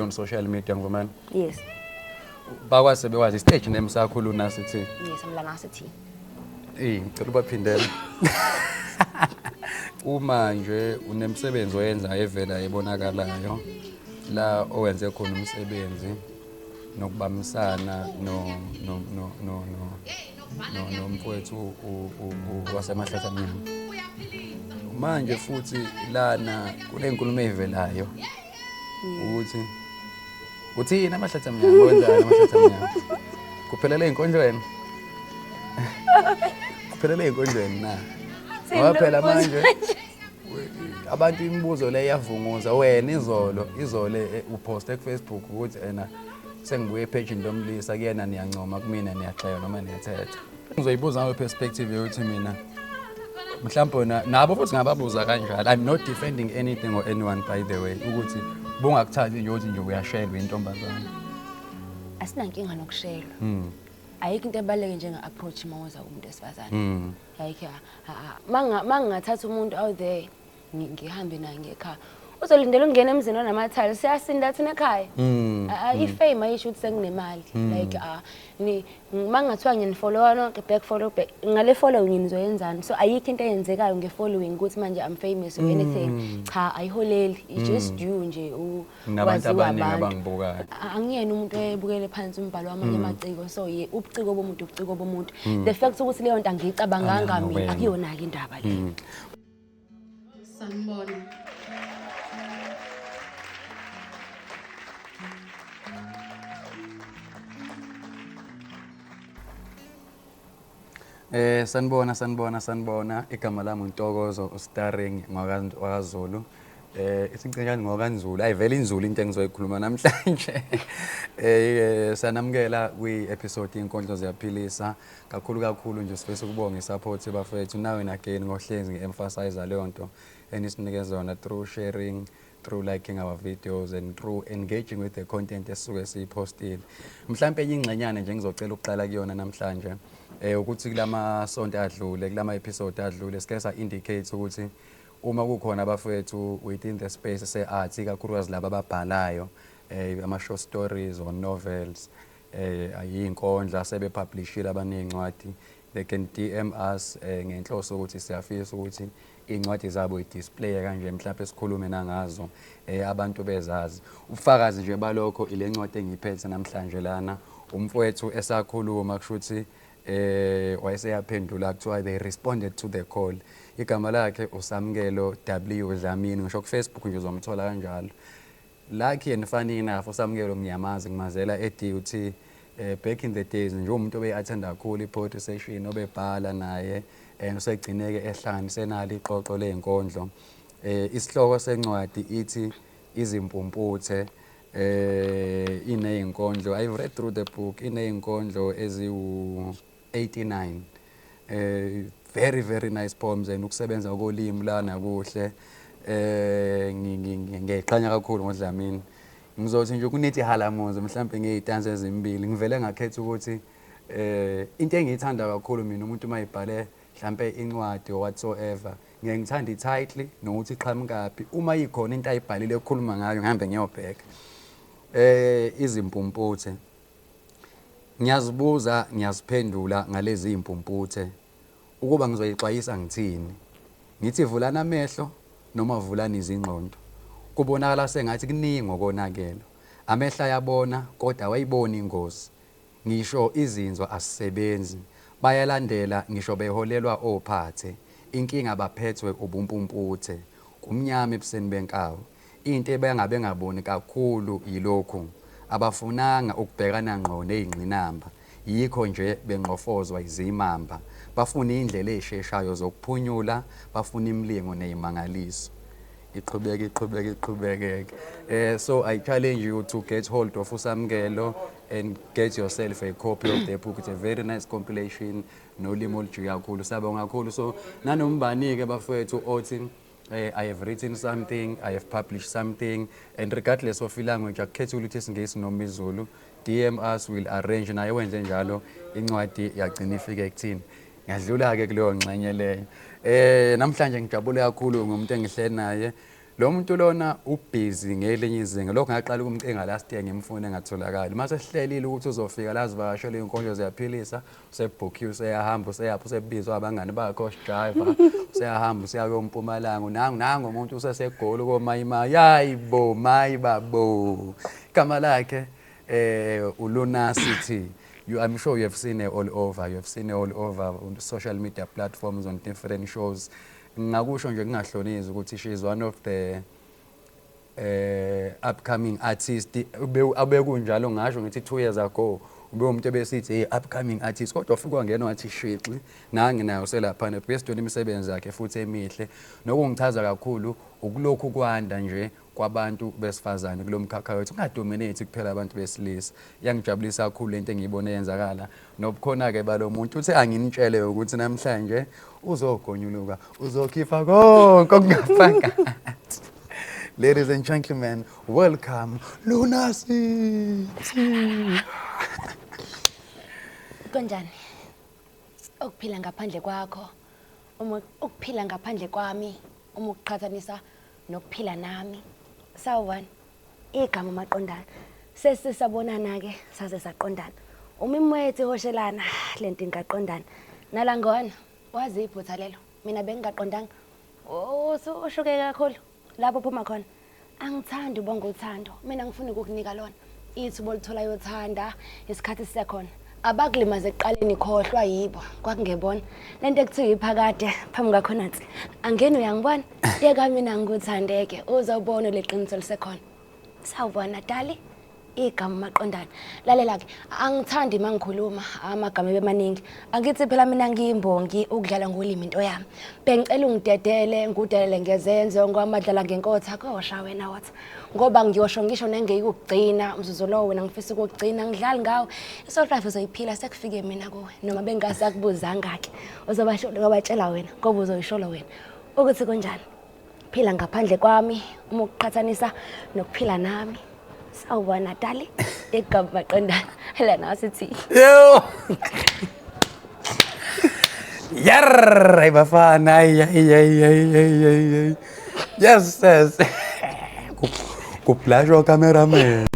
on social media ngivumela. Yes. Bakwazi bekwazi stage name sakho Lunacity. Yes, I'm Lunacity. Ngicela ubaphindele. Uma nje unemsebenzi oyenza evela ebonakalayo la owenze khona umsebenzi nokubamisana nomfowethu wasemahlahla amnyama. Manje futhi lana kunenkulumo evelayo ukuthi uthina amahlahla amnyama wenzani amahlahla amnyama kuphelele inkondlweni kuphelele inkondlweni na ngoba phela manje abantu imibuzo le iyavunguza wena izolo uposte ku Facebook ukuthi sengibuye page ndomlisa kuyena niyancoma kumina niyaxaya noma niyathetha ngizoyibuza ngayo perspective yokuthi mina mhlawumbe nabo futhi ngababuza kanjalo. I'm not defending anything or anyone by the way ukuthi bungakuthathi nje ukuthi nje uyashelwa intombazana. Asinankinga nokushelwa. Ayikho into ebaleke njenga approach mawuza kumuntu esifazane. Ayikho mangingathatha umuntu out there ngihambe naye ngekhaya uzolindela ukungena emzini onamathali siyasinda thina ekhaya. Ifame ayisho ukuthi sekunemali like mangathiwa nginifollowa nonke back follow back ngale following nizoyenzani. So ayikho into eyenzekayo ngefollowing ukuthi manje I'm famous or anything. Cha ayiholeli it's just you nje nabantu abaningi abangibukayo. Angiyena umuntu oyebukele phansi umbhalo wamanye amaciko so ubuciko bomuntu ubuciko bomuntu. The fact ukuthi leyo nto angiyicabanganga mina akuyona ke indaba le. Sanibona. Sanibona igama lami uNtokozo starring ngwakaZulu. Isincane ngwakanzulu ayivela inzulu into engizoyikhuluma namhlanje. Sanamukela kwi episode inkondlo ziyaphilisa kakhulu nje sifisa ukubonga isupport bafethu now and again ngohlezi ngiemphasize leyo nto enisinikeza yona through sharing, through liking our videos and through engaging with the content esisuke siyipostile. Mhlambe enye ingxenyana nje ngizocela ukuqala kuyona namhlanje ukuthi kulama sonto adlule kulama episode adlule sike sa indicate ukuthi uma kukhona abafethu within the space se-art ikakhulukazi laba ababhalayo ama short stories or novels ayinkondla sebepublishile abanezincwadi they can DM us ngenhloso ukuthi siyafisa ukuthi incwadi zabo idisplay kanje mhlawumbe sikhulume nangazo abantu bezazi. Ufakazi nje balokho ile ncwadi engiphethe namhlanje lana umfowethu esakhuluma kushuthi wayeseyaphendula kuthiwa they responded to the call. Igama lakhe uSamkelo W Dlamini ngisho ku Facebook nje uzomthola kanjalo. Lucky and funny enough uSamkelo ngiyamazi ngimazela eDUT back in the days nje umuntu obeyattenda kakhulu ipoetry session obebhala naye usegcineke ehlanganise nalo iqoqo lezinkondlo. Isihloko sencwadi ithi Izimpumputhe inezinkondlo. I've read through the book inezinkondlo eziwu 89 very nice poems and ukusebenza kolimi lana kuhle ngiyeqhanya kakhulu ngoDlamini. Ngizothi nje kunethi halamuze mhlawumbe ngezitanzi ezimbili ngivele ngakhetha ukuthi into engiyithanda kakhulu mina umuntu mayibhale mhlawumbe incwadi or whatsoever ngiyangithanda ititle nokuthi iqhamukaphi uma ikhona into ayibhalile ekhuluma ngayo ngihambe ngiyobheka. Izimpumputhe ngiyazibuza ngiyaziphendula ngalezi impumputhe ukuba ngizoyixwayisa ngithini. Ngithi vulana amehlo noma vulana izingqondo. Kubonakala sengathi kuningi okonakelo. Amehla ayabona kodwa awayiboni ingozi. Ngisho izinzwa asisebenzi. Bayalandela ngisho beholelwa ophathe. Inkinga baphethwe ubumpumputhe. Kumnyama ebuseni benkawu. Into ebengabe ngaboni kakhulu yilokhu. Abafunanga ukubhekana ngqo nezingqinamba. Yikho nje benqofozwa izimamba. Bafuna indlela esheshayo zokuphunyula, bafuna imilingo nezimangaliso. Iqhubeke. So I challenge you to get hold of uSamkelo and get yourself a copy of the book. It's a very nice compilation. Nolimi olujuya kakhulu, sabonga kakhulu. So nanombanike bafethu othi I have written something, I have published something, and regardless of language, akukhethi ukuthi isingisi noma isiZulu, DM us, will arrange naye wenze njalo incwadi yagcina ifike kuthini. Ngiyadlula ke kuleyo ngxenye leyo. Namhlanje ngijabule kakhulu ngomuntu engihleli naye lo muntu lona ubhizi ngelinye izinga lokho ngaqala ukumcinga last year ngimfuna engatholakali mase sihlelile ukuthi uzofika la zivakashela inkonzo ziyaphilisa usebookiwe useyahamba useyapha usebizwa abangani bakhe driver useyahamba useyakompumalanga nangu umuntu usesegoli komayima yayibo mayibabo igama lakhe uLuna City. I'm sure you have seen her all over. You have seen her all over on the social media platforms, on different shows. Ngakusho nje kungahlonizi ukuthi she is one of the upcoming artists. Abe kunjalo ngasho ngithi 2 years ago ube umuntu ebesithi hey upcoming artist kodwa ufika wangena wathi shixi nangi nayo selaphana best dona imisebenzi yakhe futhi emihle nokungichaza kakhulu ukulokhu kwanda nje kwabantu besifazane kulomkhakha wethu ungadominate kuphela abantu besilisa yangijabulisa kakhulu lento engiyibona yenzakala nobukhona ke balomuntu uthi anginitshele ukuthi namhlanje uzogonyuluka uzokhifa konke okungafakathi. Ladies and gentlemen, welcome Luna City. Konjani? Ukuphila ngaphandle kwakho, ukuphila ngaphandle kwami, ukuqhathanisa nokuphila nami. Sawubona, igama maqondana. Sesisabonana ke saze saqondana. Umimwethi hoshelana lento ingaqondana. Nalangona wazi iphutha lelo. Mina bengingaqondanga. So ushuke kakhulu. Lapho phuma khona. Angithandi ubonga uthando. Mina ngifuna ukukunika lona. Ithubo lithola yothanda isikhathi sisekhona. Abakulimaze ekuqaleni khohlwa yibo kwakungebona lento ekuthiwa iphakade phambi kwakhona nsi angene uyangibona yeka mina ngikuthandeke uzobona leqiniso lisekhona. Sawubona dali igama maqondana lalela ke angithandi mangikhuluma amagama ebemaningi angithi phela mina ngiyimbongi ukudlala ngolimi into yami bengicela ungidedele ngudelele ngezenzo ngomadlala ngenkotha kosha wena wathi ngoba ngiyosho ngisho nengeyikugcina umzuzu lo wena ngifisa ukugcina ngidlali ngawo isoul life uzoyiphila sekufike mina kuwe noma bengasakubuzanga ke uzobasho ngobatshela wena ngoba uzoyishola wena ukuthi konjani phila ngaphandle kwami uma ukuqhathanisa nokuphila nami. Sawubona dali igama maqondana lana sithi Yo. Yarr bafana yes kuplasho cameraman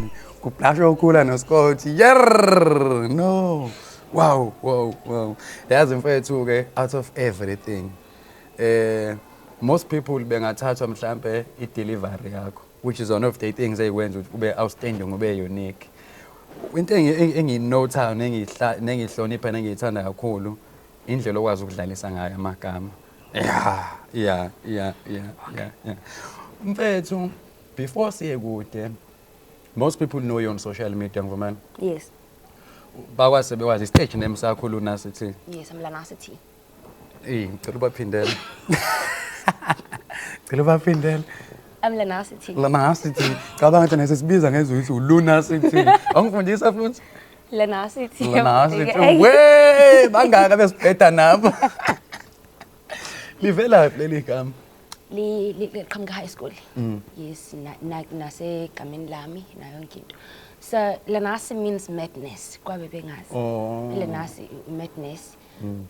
kuplasho kula no Scott yarr no wow yazi mfethu ke out of everything most people bengathathwa mhlambe i-delivery yakho which is one of the things eyikwenza ukuthi ube outstanding ube unique. Into engiyinotha nengihlonipha nengiyithanda kakhulu indlela okwazi ukudlalisa ngayo amagama. Yeah. Mfethu before siye kude most people know you on social media ngivumana. Yes. Bakwazi bewazi stage name sakho Luna City. Yes, I'm Lana City. Ngicela ubaphindele. Ngicela ubaphindele. I'm Lana City. Lana City. Cabanga ukuthi nesisibiza ngezwe Luna City. Angifundisa futhi. Lana City. Lana City. We bangaka besibheda nabo. Livela leli gama. Liqhamuka high school. Yes, nasegameni lami nayo yonke into. So Lanasi means madness. Kwabe bengazi. Lanasi madness.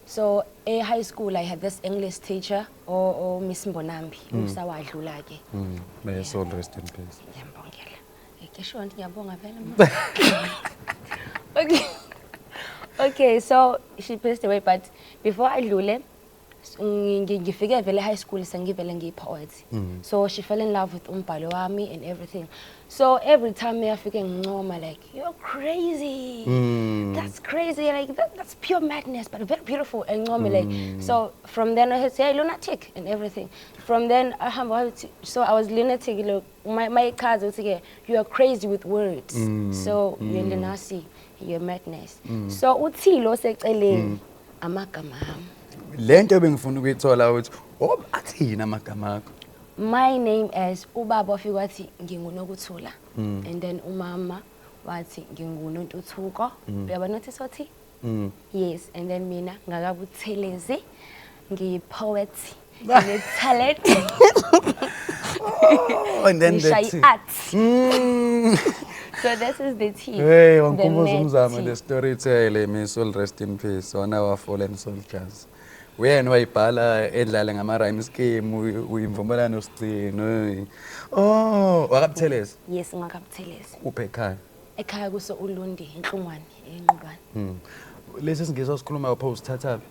So at high school I had this English teacher or Miss Mbonambi usawadlula ke. May soul rest in peace. Ngiyambongela. Ngisho ngithi ngiyabonga vele. Okay, so she passed away but before I adlule ngifike vele high school sengivele ngiyipoet. So she fell in love with umbhalo wami and everything. So every time uyafike ngincoma like you're crazy. That's crazy like that's pure madness but very beautiful and ncoma like so from then I said hey lunatic and everything. From then so I was lunatic look my cards would say you are crazy with words. So you're lunasi you're madness. So uthi lo seceleni amagama ami. Lento bengifuna ukuyithola ukuthi athina amagama akho. My name is ubaba ofika wathi ngingunokuthula and then umama wathi ngingunontuthuko. Uyaba notice wathi? Yes and then mina ngakabuthelezi ngiyipoet ngitalent. And then the art. So this is the tea. Hey, wangikhumbuza umzamo the storyteller may soul rest in peace one of our fallen soldiers. Uyena wayibhala edlala ngama-rhyme scheme uyimvumelano sigcino. Oh, wakabuthelezi. Yes, ngakabuthelezi. Uphe ekhaya. Ekhaya kuso uLundi eNhlungwane eNqubane. Lesi singizwa sikhuluma pho usithathapi.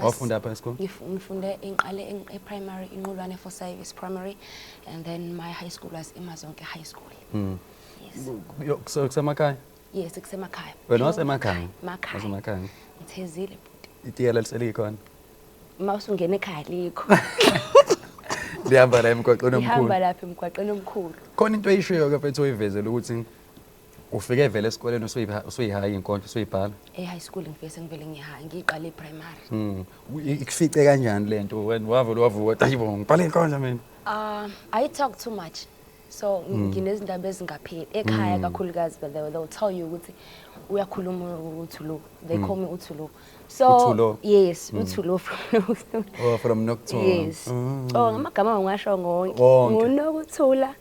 Wafunda apha esikole? Ngifunde ngiqale e-primary eNqulwane for service primary and then my high school was eMazonke High School. Yes. So kusemakhaya? Yes, kusemakhaya. Wena wasemakhaya? Emakhaya. Wasemakhaya. Ngithezile bhuti. Itiyela liselikhona. Mawusungena ekhaya likho. Lihamba la emgwaqweni omkhulu. Ngihamba lapha emgwaqweni omkhulu. Khona into eyishiyo ke mfethu oyivezela ukuthi ufike vele esikoleni usuyihayi inkondlo usuyibhala. High school ngifese ngivele ngihaya ngiqale e-primary. Ikufice kanjani lento wena wavele wavuka ayibo ngibhala inkondlo mina? I talk too much. So nginezindaba ezingapheli ekhaya kakhulukazi but they'll tell you ukuthi uyakhuluma uThulu. They call me uThulu. So uThulo. Yes, uThulu from Nokuthola. Yes. Oh ngamagama ngisho ngonke. Ngunokuthula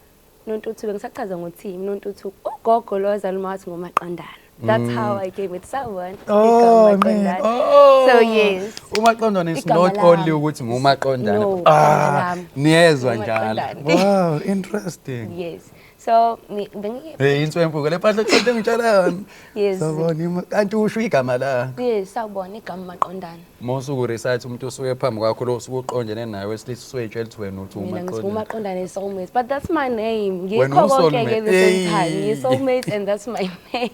noNtuthu ngisachaza ngoThimi noNtuthu ugogo lo wazaluma wathi ngomaqandana. That's how I came with someone. Oh man. So yes. Umaqondana is not only ukuthi ngumaqondana. Niyezwa njalo. Wow, interesting. Yes. So hey inswempuko lepahla eqonde ngitshalana. Yes. Sabona kanti usho igama la. Yes, sawubona igama maqondana. Mosuku research umuntu osuke phambi kwakho lo usuke uqondene naye wesilisa usuyitshela ukuthi wena uthi umaqondana. Umaqondana is soulmates, but that's my name. Ngikho konke ke the same time. Yes, soulmates and that's my name.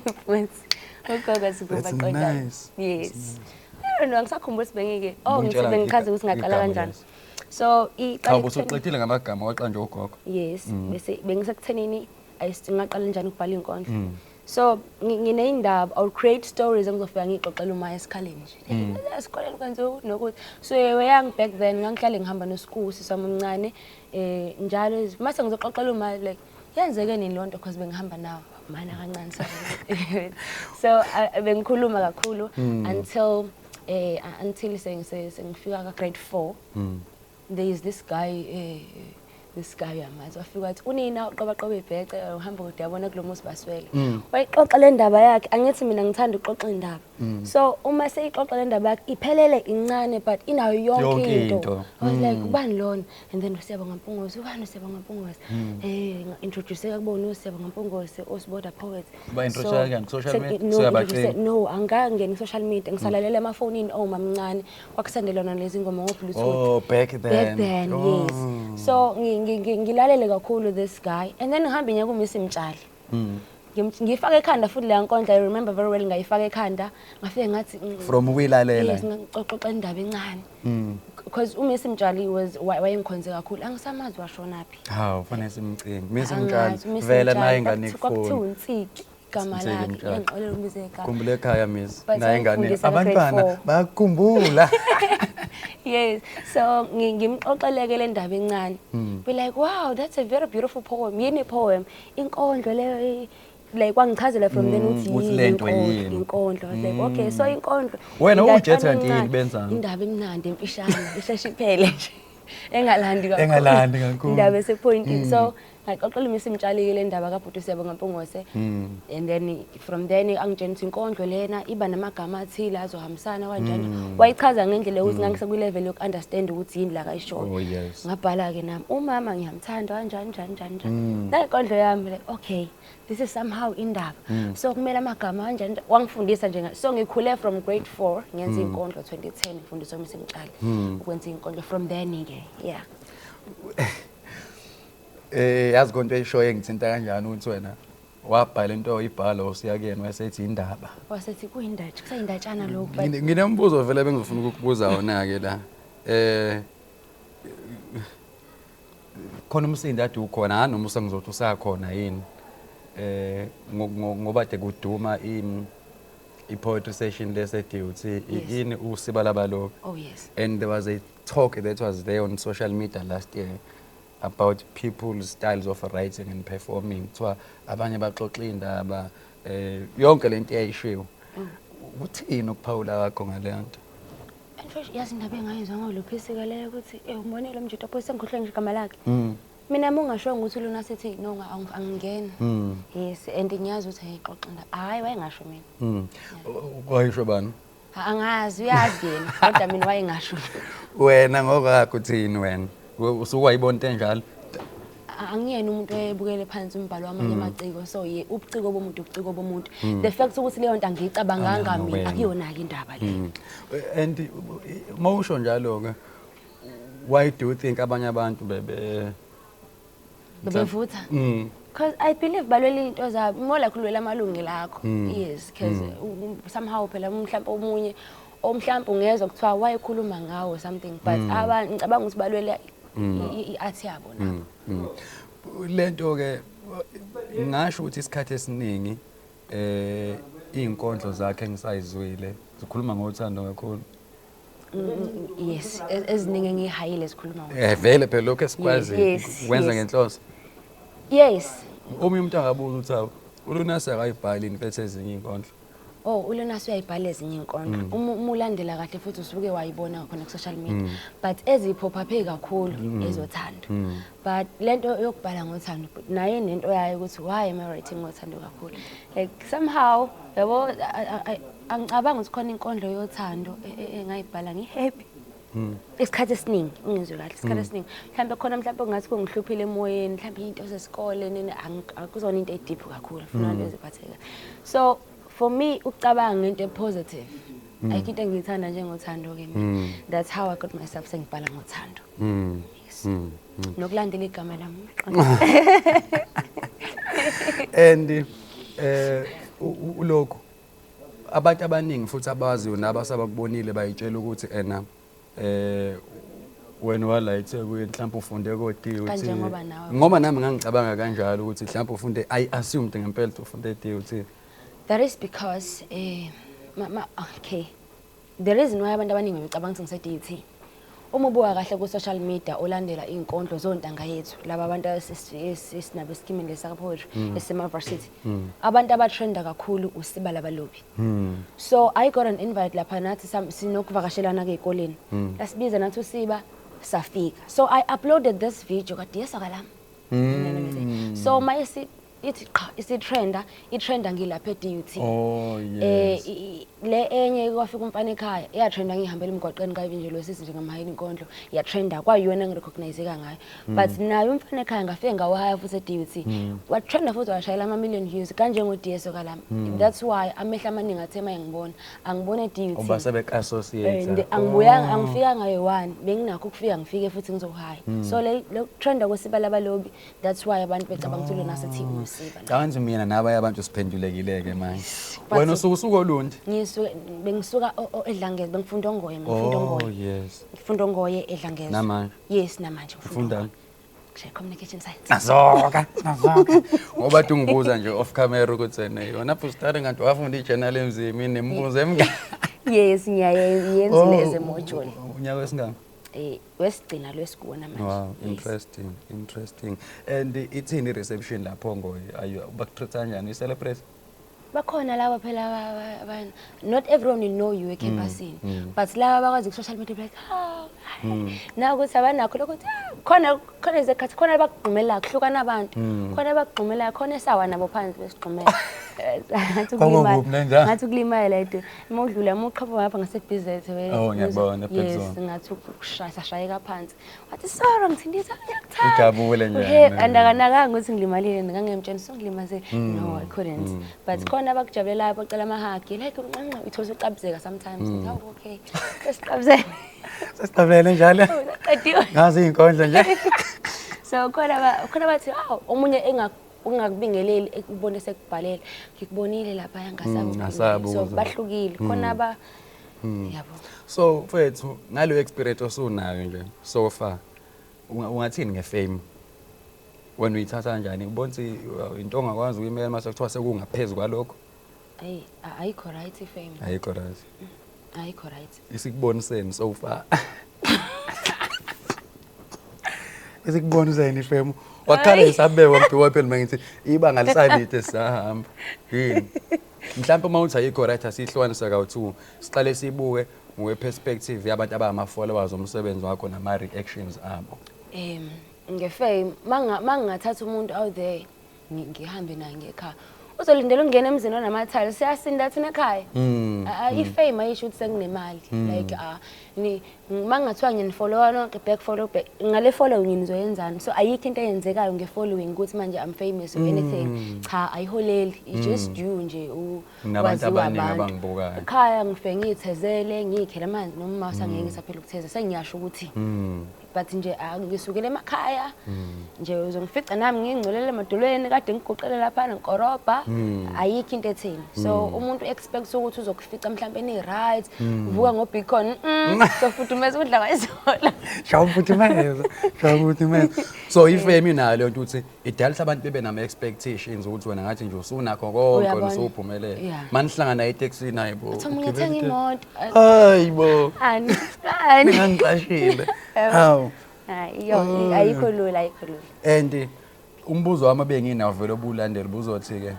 That's nice. Yes. I don't know, ngisakhumbula sibengeke. Oh, ngichaza ukuthi ngaqala kanjani. So usuxexile ngamagama waqanje ugogo. Yes, bese bengisekuthenini ngaqala njani ukubhala inkondlo. So ngineyindaba I'll create stories engizofika ngixoxela uma esikhaleni nje. Esikoleni kwenze nokuthi so young back then ngangihlale ngihamba noSikusi sami omncane njalo mase ngizoxoxela uma like yenzeke nini lonto because bengihamba nawo mana kancane sabe. So bengikhuluma kakhulu until sengifika ka grade 4. There is this guy yamazi wafika wathi unina uqoba ibhece uhamba kude yabona kulomuzi baswele wayixoxa le ndaba yakhe angithi mina ngithanda ukuxoxa indaba so uma seyixoxa le ndaba yakhe iphelele incane but inayo yonke into I was like ubani lona and then usiyabonga Mpungose ubani usiyabonga Mpungose introduce kubona usiyabonga Mpungose Osiboda poet ba introduce kanjani social media no angangeni social media ngisalalela emafonini mamncane wakusendelana lezi ngoma ngo-Bluetooth back then yes so ngilalele kakhulu this guy and then ngihambe ngiya kuMiss Mtshali ngifaka ekhanda futhi le nkondla I remember very well ngayifaka ekhanda ngafike ngathi from uyilalela yes ngixoxa indaba encane because uMiss Mtshali wayengikhonze kakhulu angisamazi washonaphi kufanele simcinge Miss Mtshali vele naye nganike kwakuthiwa uNtsiki igama lakhe ngixolela uMiss ekhaya khumbula ekhaya Miss naye ngane abantwana bayakhumbula. Yes, so ngimxoxeleke le ndaba encane be like wow that's a very beautiful poem yini poem inkondlo leyo like wangichazela from then uthi inkondlo like okay so inkondlo wena uJetha yini benzani indaba emnandi emfishane isheshe iphele nje engalandi kakhulu indaba esepointing so ngaxoxela uMiss Mtshali le ndaba kaBhuti Siyabonga Mpungose and then from then angitshela inkondlo lena iba namagama athile azohambisana kanjani wayichaza ngendlela ukuthi ngangise ku level yoku understand ukuthi yini la kayishoyo ngabhala ke nami umama ngiyamthanda kanjani la inkondlo yami like okay this is somehow indaba so kumele amagama kanjani wangifundisa nje so ngikhule from grade 4 ngenza inkondlo 2010 ngifundiswa uMiss Mtshali ukwenza inkondlo from then ke yeah. Yazi konke eyishoyo engithinta kanjani ukuthi wena wabhala into oyibhala usiya kuyena wasethi indaba wasethi kuyindatshi kusayindatshana lokho nginembuzo vele bengifuna ukukubuza wona ke la khona umsindi ade ukhona noma usengizothi usakhona yini ngoba de kuduma i-poetry session lesedi uthi yini usibalaba lokho. Oh yes. And there was a talk that was there on social media last year about people's styles of writing and performing. So abanye baxoxa indaba yonke lento eyayishiwo. Uthini ukuphawula wakho ngale nto? Yazi indaba engayizwa ngolophisika leyo ukuthi umbonile umjito pho sengikhohle nje igama lakhe. Mina mungasho ukuthi lona sethi no angingena. Yes and ngiyazi ukuthi ayixoxa indaba. Hayi wayengasho mina. Wayisho bani? Angazi uyazi yena kodwa mina wayengasho. Wena ngokwakho uthini wena? Usukwayibona into enjalo? Angiyena umuntu oyebukele phansi umbhalo wamanye amaciko so ubuciko bomuntu ubuciko bomuntu. The fact ukuthi leyo nto angiyicabanganga mina akuyona ke indaba le. And mawusho njalo ke why do you think abanye abantu bevutha? Because I believe balwela into zabo more like ulwela amalungelo akho. Yes, because somehow phela mhlawumbe omunye omhlawumbe ungezwe kuthiwa wayekhuluma ngawo something but abantu ngicabanga ukuthi balwela i-art yabo nabo. Lento ke ngisho ukuthi isikhathi esiningi izinkondlo zakhe engisayizwile zikhuluma ngothando kakhulu. Yes, eziningi ngihayile zikhuluma ngothando. Vele phela lokho esikwazi ukwenza ngenhloso. Yes. Omunye umuntu angabuza ukuthi awu uLunasi akayibhali infethe ezinye izinkondlo. Oh, uLunasi uyayibhala ezinye inkondlo. Uma ulandela kahle futhi usuke wayibona khona ku social media. But eziphopaphe kakhulu ezothando. But lento yokubhala ngothando naye nento yayo ukuthi why am I writing ngothando kakhulu? Like somehow yabo angicabanga ukuthi khona inkondlo yothando engayibhala ngihappy. Isikhathi esiningi ungizwe kahle isikhathi esiningi mhlawumbe ungathi kungihluphile emoyeni mhlawumbe into zesikole nene akuzona into deep kakhulu funa lezi eziphatheka. So for me ucabanga into positive ayikho into engiyithanda njengothando ke mina. That's how I got myself sengibhala ngothando. Yes. Nokulandela igama lami. And ulokho abantu abaningi futhi abaziyo nabasabakubonile bayitshela ukuthi wena wala eThekwini mhlawumbe ufunde kodwa ngoba nami ngangicabanga kanjalo ukuthi mhlawumbe ufunde I assumed ngempela ukuthi ufunde DUT. That is because okay, the reason why abantu abaningi becabanga ukuthi ngise-DUT uma ubuka kahle ku social media olandela izinkondlo zontanga yethu laba abantu esinabo esikimini lesaka poetry esema varsity abantu abatrenda kakhulu usibala balobi. So I got an invite lapha nathi sinokuvakashelana ke ekoleni lasibiza nathi usiba safika. So I uploaded this video kade yesakalami. So mayesi ithi trenda ngilapha eDUT. Oh yes. Le enye kwafika umfana ekhaya yatrenda ngihambela emgwaqeni kayivinjelo sisi njengamahayini inkondlo yatrenda kwayiyona ngirecognizeka ngayo. But nayo umfana ekhaya ngafike ngawahaya futhi eDUT. Watrenda futhi washayela ama million views kanje ngoDS okalami. That's why amehla amaningi athema ngibona angibona eDUT. Oba associate. Angibuyanga angifika ngayo 1 benginakho ukufika ngifike futhi ngizohaya. So le trenda kwesibala balobi that's why abantu becabanga ukuthi Lunasi ethi usiba. Kanti mina nabanye abantu siphendulekileke manje. Wena usuke olundi? Bengisuka eDlangezwa bengifunda ongoye ngifunda ongoye. Oh yes. Ngifunda ongoye eDlangezwa. Namanje? Yes namanje ngifunda. Communication science. Nazoka. Ngoba ungibuza nje off camera ukuthi yona postari ngathi wafunda ijournal emzimini nembuzo emngaka. Yes ngiyayenzile eze module. Unyaka wesingaka? Wesigcina lwesikona manje. Wow, interesting. And ithini reception lapho ngoye ayu bakutreat kanjani celebrate? Bakhona laba phela not everyone will know you ecampusini but laba bakwazi ku social media like na ukuthi abanakho lokho khona ezekhathi khona bakugqumela kuhlukana abantu khona bakugqumela khona esawa nabo phansi besigqumela ngathi ukulimala into uma udlula uma uqhapha lapha ngasebhizethe ngiyabona yes ngathi ukushayeka phansi wathi sorry ngithindisa yakuthanda ujabule nje andakanakanga ukuthi ngilimalile ngangemtshela songilimaze no I couldn't but khona abakujabulela bacela amahagi like unqanqa uthola ucabuzeka sometimes how okay sesiqabuzele sesiqabele njalo ngazi izinkondlo nje so khona bathi omunye ungakubingeleli ekubone sekubhalela ngikubonile lapha yangasabu so bahlukile khona yabo. So mfethu ngalo experience osunayo nje so far ungathini ngefame wena uyithatha kanjani ubona into ongakwazi ukuyimela mase kuthiwa sekungaphezulu kwalokho? Ayikho right ifame. Ayikho right. Ayikho right. Isikuboniseni so far. Isikuboniseni ifame. Wakhala isabekwa mbiwa phela mangithi ibanga lisalide sahamba. Yini? Mhlawumbe mawuthi ayikho right asihlukanisa ka2 siqale sibuke ngwe perspective yabantu abama followers omsebenzi wakho nama reactions abo. Ngefame mangingathatha umuntu out there ngihambe naye ngekhaya uzolindela ungena emzini onamathali siyasinda thina ekhaya. I-fame ayisho ukuthi sekunemali. Like mangathiwa nginifollowa nonke back follow back ngale following nizoyenzani. So ayikho into eyenzekayo nge-following ukuthi manje I'm famous or anything. Cha ayiholeli. It's just you nje nabantu abaningi abangibukayo. Ekhaya ngifike ngiyithezele ngiyikhela amanzi noma sangeke ngisaphela ukutheza sengiyasho ukuthi but nje ngisukele emakhaya nje uzongifica nami ngingcolele emadolweni kade ngiguqele lapha enkoroba ayikho into etheni. So umuntu expects ukuthi uzokufica mhlawumbe ni right uvuka ngobeacon so futhi umeze udla kwayizola shawufuthi so ifame inalo leyo nto ukuthi idalisa abantu bebe nama expectations ukuthi wena ngathi nje usunakho konke usuphumelele manihlangana eTaxi naye bo ngithenga imoto hayibo ani ngangicashile hawu ayikho lula and umbuzo wami benginawo vele obulandela buzothi ke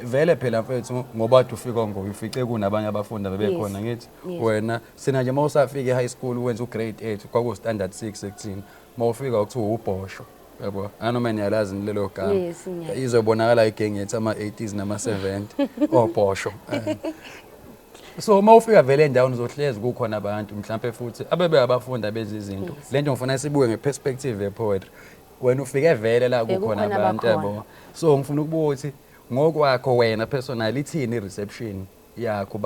vele phela mfethu ngoba wade ufika ngoyifice kunabanye abafundi bebekhona ngithi wena sina nje mawusafika e-high school wenza u-grade 8 kwaku standard 6 ekuthini mawufika ukuthiwa ubhosho yabo anoma niyalazi lelo gama izobonakala igenge yethi ama-80s nama-70 obhosho so mawufika vele endaweni uzohlezi kukhona abantu mhlawumbe futhi abebe abafunda bezi izinto lento ngifuna sibuke ngeperspective ye-poetry wena ufike vele la kukhona abantu yabo so ngifuna ukubuka ukuthi ngokwakho wena personally ithini reception yakho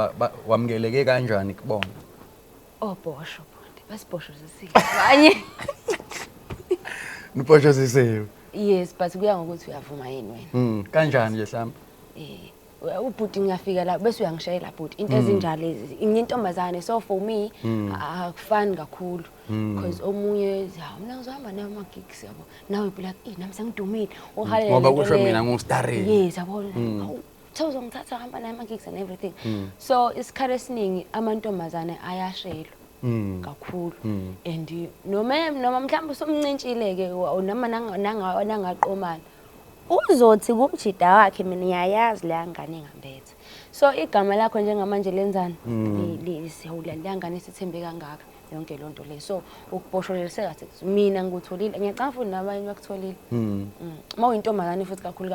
wamukeleke kanjani kubona obhosho basibhosho sisike nibhosho sisiwe yes but kuya ngokuthi uyavuma yini wena kanjani nje mhlawumbe ubhuti ngiyafika la bese uyangishayela bhuti into ezinjalo lezi ingintombazane so for me akufani kakhulu because omunye mina ngizohamba nayo ama-gigs yabo nawe black nami sengidumile uhalela ngoba kusho mina ngu-starring yes yabona uzongithatha hamba nayo ama-gigs and everything so isikhathi esiningi amantombazane ayashelwa kakhulu and noma mhlawumbe usomncintshile-ke noma nangaqomana uzothi kumjida wakhe mina ngiyayazi leya ngane engambethe so igama lakho njengamanje lenzani leya ngane esithembe kangaka yonke lonto le so ukubosholelise kathi mina ngikutholile ngiyacanga futhi nabanye bakutholile mawuyintombazane futhi kakhulu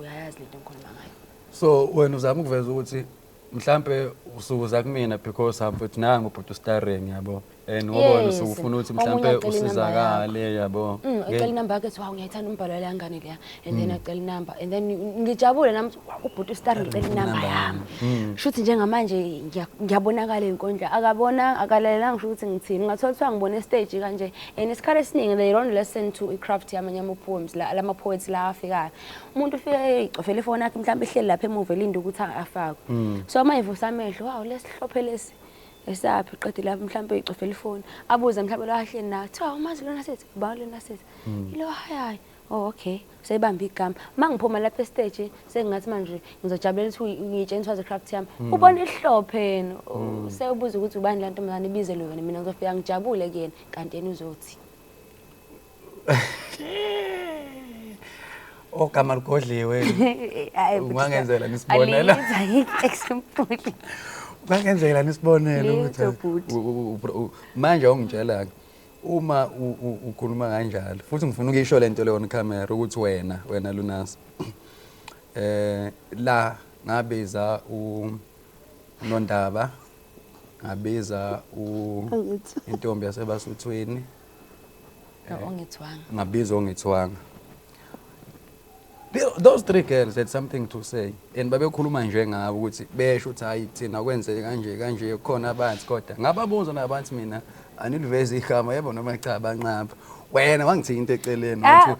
uyayazi lento engikhuluma ngayo so wena uzama ukuveza ukuthi mhlambe usukuza kumina because mfethu nangu ubhuti starring yabo ngoba wena usufuna ukuthi mhlambe usizakale yabo ecela inamba yakhe ethi ngiyayithanda umbhalo leya ngane leya and then acela inamba and then ngijabule nami ubhuti starring ngicela inamba yami shuthi njengamanje ngiyabonakala inkondla akalalela ngisho ukuthi ngithini ngathola ukuthi ngibone stage kanje and isikhathi esiningi they don't listen to icraft yamanye ama-poems lama poets la afikayo umuntu ufike icofela ifoni yakhe mhlawumbe ihleli lapha emuva elinde ukuthi afakwe so mayivusa amehlo lesihlophe lesi esaphi qede lapha mhlawumbe icofela ifoni abuza mhlawumbe lahleni na kuthiwa umazi lona sethi uba lona sethi ilo hayi okay seyibamba igama mangiphuma lapha estage sengathi manje ngizojabulela ukuthi ngiyitshena the craft yami ubona ihlophe sewubuza ukuthi ubani la ntombazane ibizele wena mina ngizofika ngijabule kuyena kanti yena uzothi ogama ligodliwe ungangenzela nisibonela example ungangenzela nisibonelo ukuthi manje ungitshela uma ukhuluma kanjalo futhi ngifuna ukuyisho lento leyo on camera ukuthi wena Lunas la ngabiza uNondaba ngabiza intombi yaseBasuthweni ongithwanga ngabiza ongithwanga. Those three girls had something to say and babekhuluma nje ngabo ukuthi besho ukuthi hayi thina kwenzeke kanje khona abantu kodwa ngababuza nabantu mina aniliveze igama yebo noma cha abancapha wena wangithinta eceleni wathi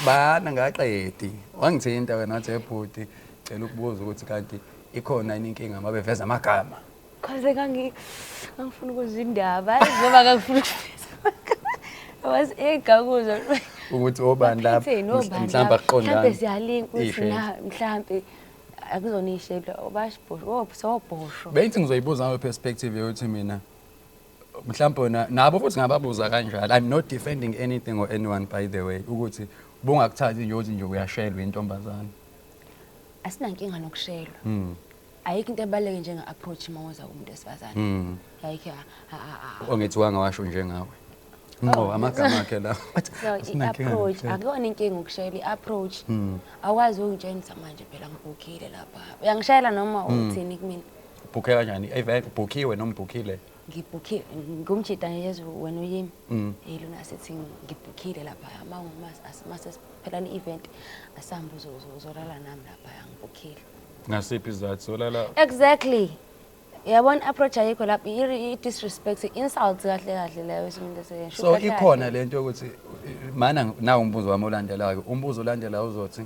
bana ngaqedi wangithinta wena wathi ebhuti cela ukubuza ukuthi kanti ikhona inkinga mabeveza amagama cause ngangifuna ukuzwa indaba ngoba ngangifuna was egakuzo ukuthi obani lapha mhlawumbe aqondana mhlawumbe siyalinka ukuthi mhlawumbe akuzonishela obasibhosho beyithi ngizoyibuza ngayo perspective yokuthi mina mhlawumbe nabo futhi ngababuza kanjalo I'm not defending anything or anyone by the way ukuthi bungakuthathi nje ukuthi nje uyashelwa intombazana asinankinga nokushelwa ayikho into ebaleke njenga approach mawuza kumuntu esifazane ayikho ongethwanga washo njengawe ngqo amagama akhe la So i-approach akuyona inkinga ukushayela i-approach awazi ukungitshela manje phela ngibhukhile lapha uyangishayela noma uthini kumina ubhukhe kanjani event ubhukhiwe noma ubhukhile ngibhukhile ngumjida nje wena uyimi lona sithi ngibhukhile lapha mase siphela i-event asihamba uzolala nami lapha ngibhukhile ngasiphi izathu solala exactly yabona approach ayikho lapha i-disrespect insult kahle leyo umuntu esesho so ikhona lento ukuthi mana nawo umbuzo wami olandelayo umbuzo olandelayo uzothi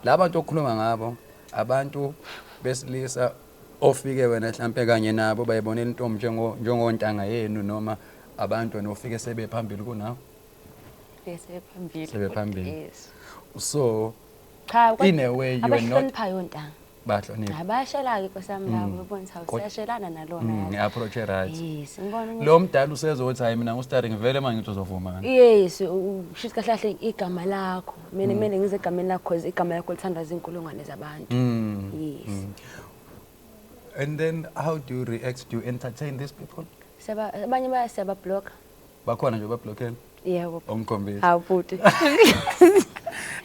labantu okukhuluma ngabo abantu besilisa ofike wena mhlambe kanye nabo bayibonela intombi njengontanga yenu noma abantu ofike sebephambili kunawo sebephambili yes so cha in a way you are not abahlonipha yontanga bahlonipha abashela ke nkosami labo ubona ukuthi siyashelana nalona approach right yes ngibona lo mdala usezothi hayi mina ngustarting vele manje ngithi uzovuma yes ushithi kahle kahle igama lakho mina ngize egameni lakho because igama lakho lithandwa izinkulungwane zabantu yes and then how do you react? Do you entertain these people? Abanye bayaseba block. Bakhona nje bablockeni? Yebo. Omkhombisa. Hawu futhi.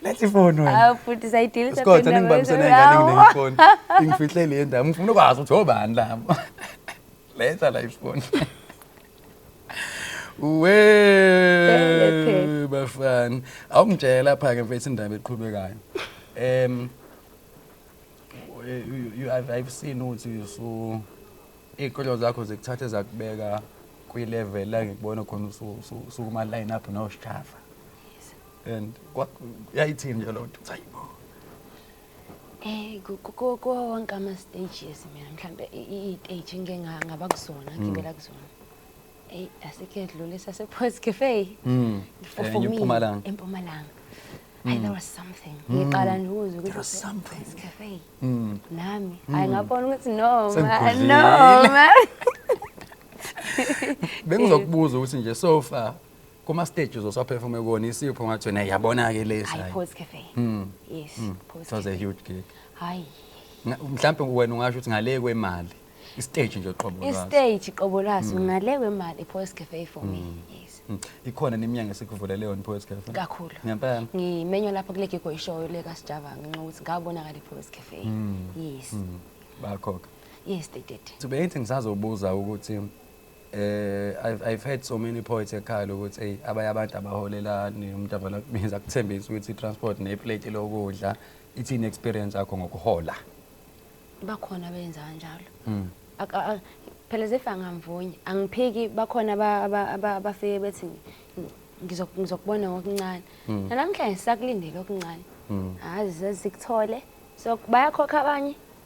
Let's phone wena. Hawu futhi sayidilisa phela. Sikho ngibambisene ngane nginephone. Ingifihle le ndaba. Ngifuna ukwazi ukuthi obani lapho. Letha la iphone. We bafana. Awungitshela lapha ke mfethu indaba eqhubekayo. I've seen ukuthi so inkolo zakho zikuthathe zakubeka kwi level la ngikubona khona usukuma line up no Shava and yayithini nje lo nto hayibo ko wonke ama stages mina mhlambe i-stage ngeke ngaba kuzona ngibela kuzona asike edlulisa se Post Cafe for me eMpumalanga there was something ngiqala nje ukuzwa ukuthi Post Cafe nami hayi ngabona ukuthi no man bengizokubuza ukuthi nje so far kuma stages osaperform ekona isipho ngathi wena yabona ke lesa Post Cafe yes Post Cafe was a huge gig hayi mhlawumbe wena ungasho ukuthi ngale kwemali istage nje qobo lwazi istage qobo lwazi ngale kwemali Post Cafe for me yes ikhona neminyanga esikuvulele yona Post Cafe kakhulu ngempela ngimenywa lapha kule gig oyishoyo le kaSjava ngenxa ukuthi ngabonakala Post Cafe yes bakhokha yes they did to be anything sazobuza ukuthi I've heard so many poets ekhaya ukuthi hey abanye abantu abaholelani umuntu avala kubiza kuthembisa ukuthi transport neplate lokudla ithini experience yakho ngokuhola bakhona benza kanjalo phela zifa ngamvunye angiphiki bakhona abafike bethi ngizokubona ngokuncane namhlanje sisakulindele okuncane azi zikuthole so bayakhokha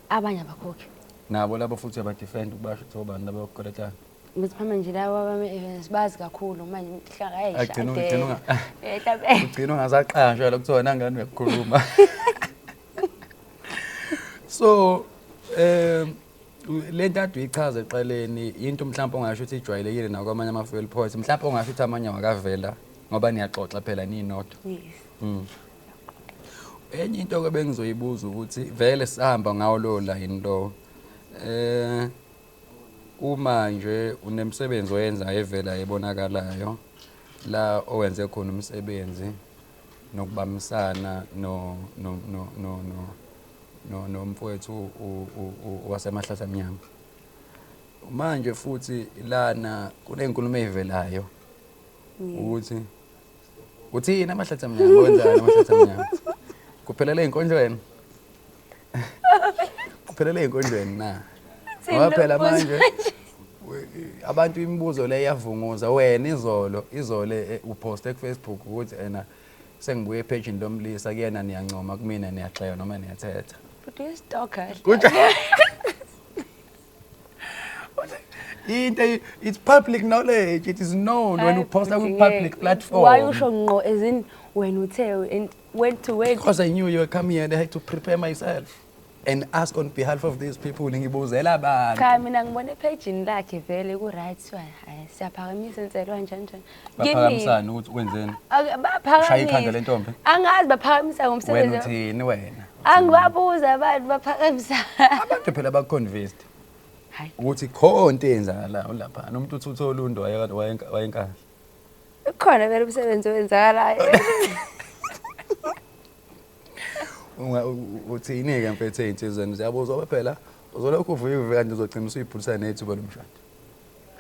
abanye abakhokhi nabo labo futhi abadefend ubasho ukuthi obani labo bakoleta ukuthi phama nje lawo abame-events bazi kakhulu manje ihlanga ugcina ungasaqashwa lokuthiwa nangani uyakukhuluma so le ntathu ichaza eqaleni into mhlawumbe ongasho ukuthi ijwayelekile nakwamanye ama-fuel poets mhlawumbe ongasho ukuthi amanye wakavela ngoba niyaxoxa phela ninodwa enye into ke bengizoyibuza ukuthi vele sihamba ngawo lo line lo uma nje unemsebenzi oyenza evela ebonakalayo la owenze khona umsebenzi nokubamisana nomfowethu wasemahlahla amnyama manje futhi lana kunenkulumo evelayo ukuthi uthina amahlahla amnyama wenzani amahlahla amnyama kuphelele inkondlweni kuphelele inkondlweni na ngoba phela manje abantu imibuzo le yavunguza wena izole uposte ku Facebook ukuthi ena sengibuye page lomlisa kuyena niyancoma kumina niyaxeya noma niyathetha but you stalker it's public knowledge it is known when you post on public platform why you show ngqo as in when you tell and went to wait because I knew you were coming here and I had to prepare myself and ask on behalf of these people ngibuzela abantu cha mina ngibona page lakhe vele ku right hayi siyaphakamisa inselo kanjani baphakamisana ukuthi wenzeni baphakamisa shaya ikhanda lentombi angazi baphakamisa ngomsebenzi wena uthini wena angibabuza abantu baphakamisa abantu phela baconvinced ukuthi khona into eyenzakalayo lapha nomuntu uthi uthola undo wayenkahla Khona vele umsebenzi wenzakalayo. Uthini-ke mfethu ey'nsizweni ziyabuzwa phela uzolokhu uvuyive kanti uzogcina usuyiphulisana nethuba lomshado.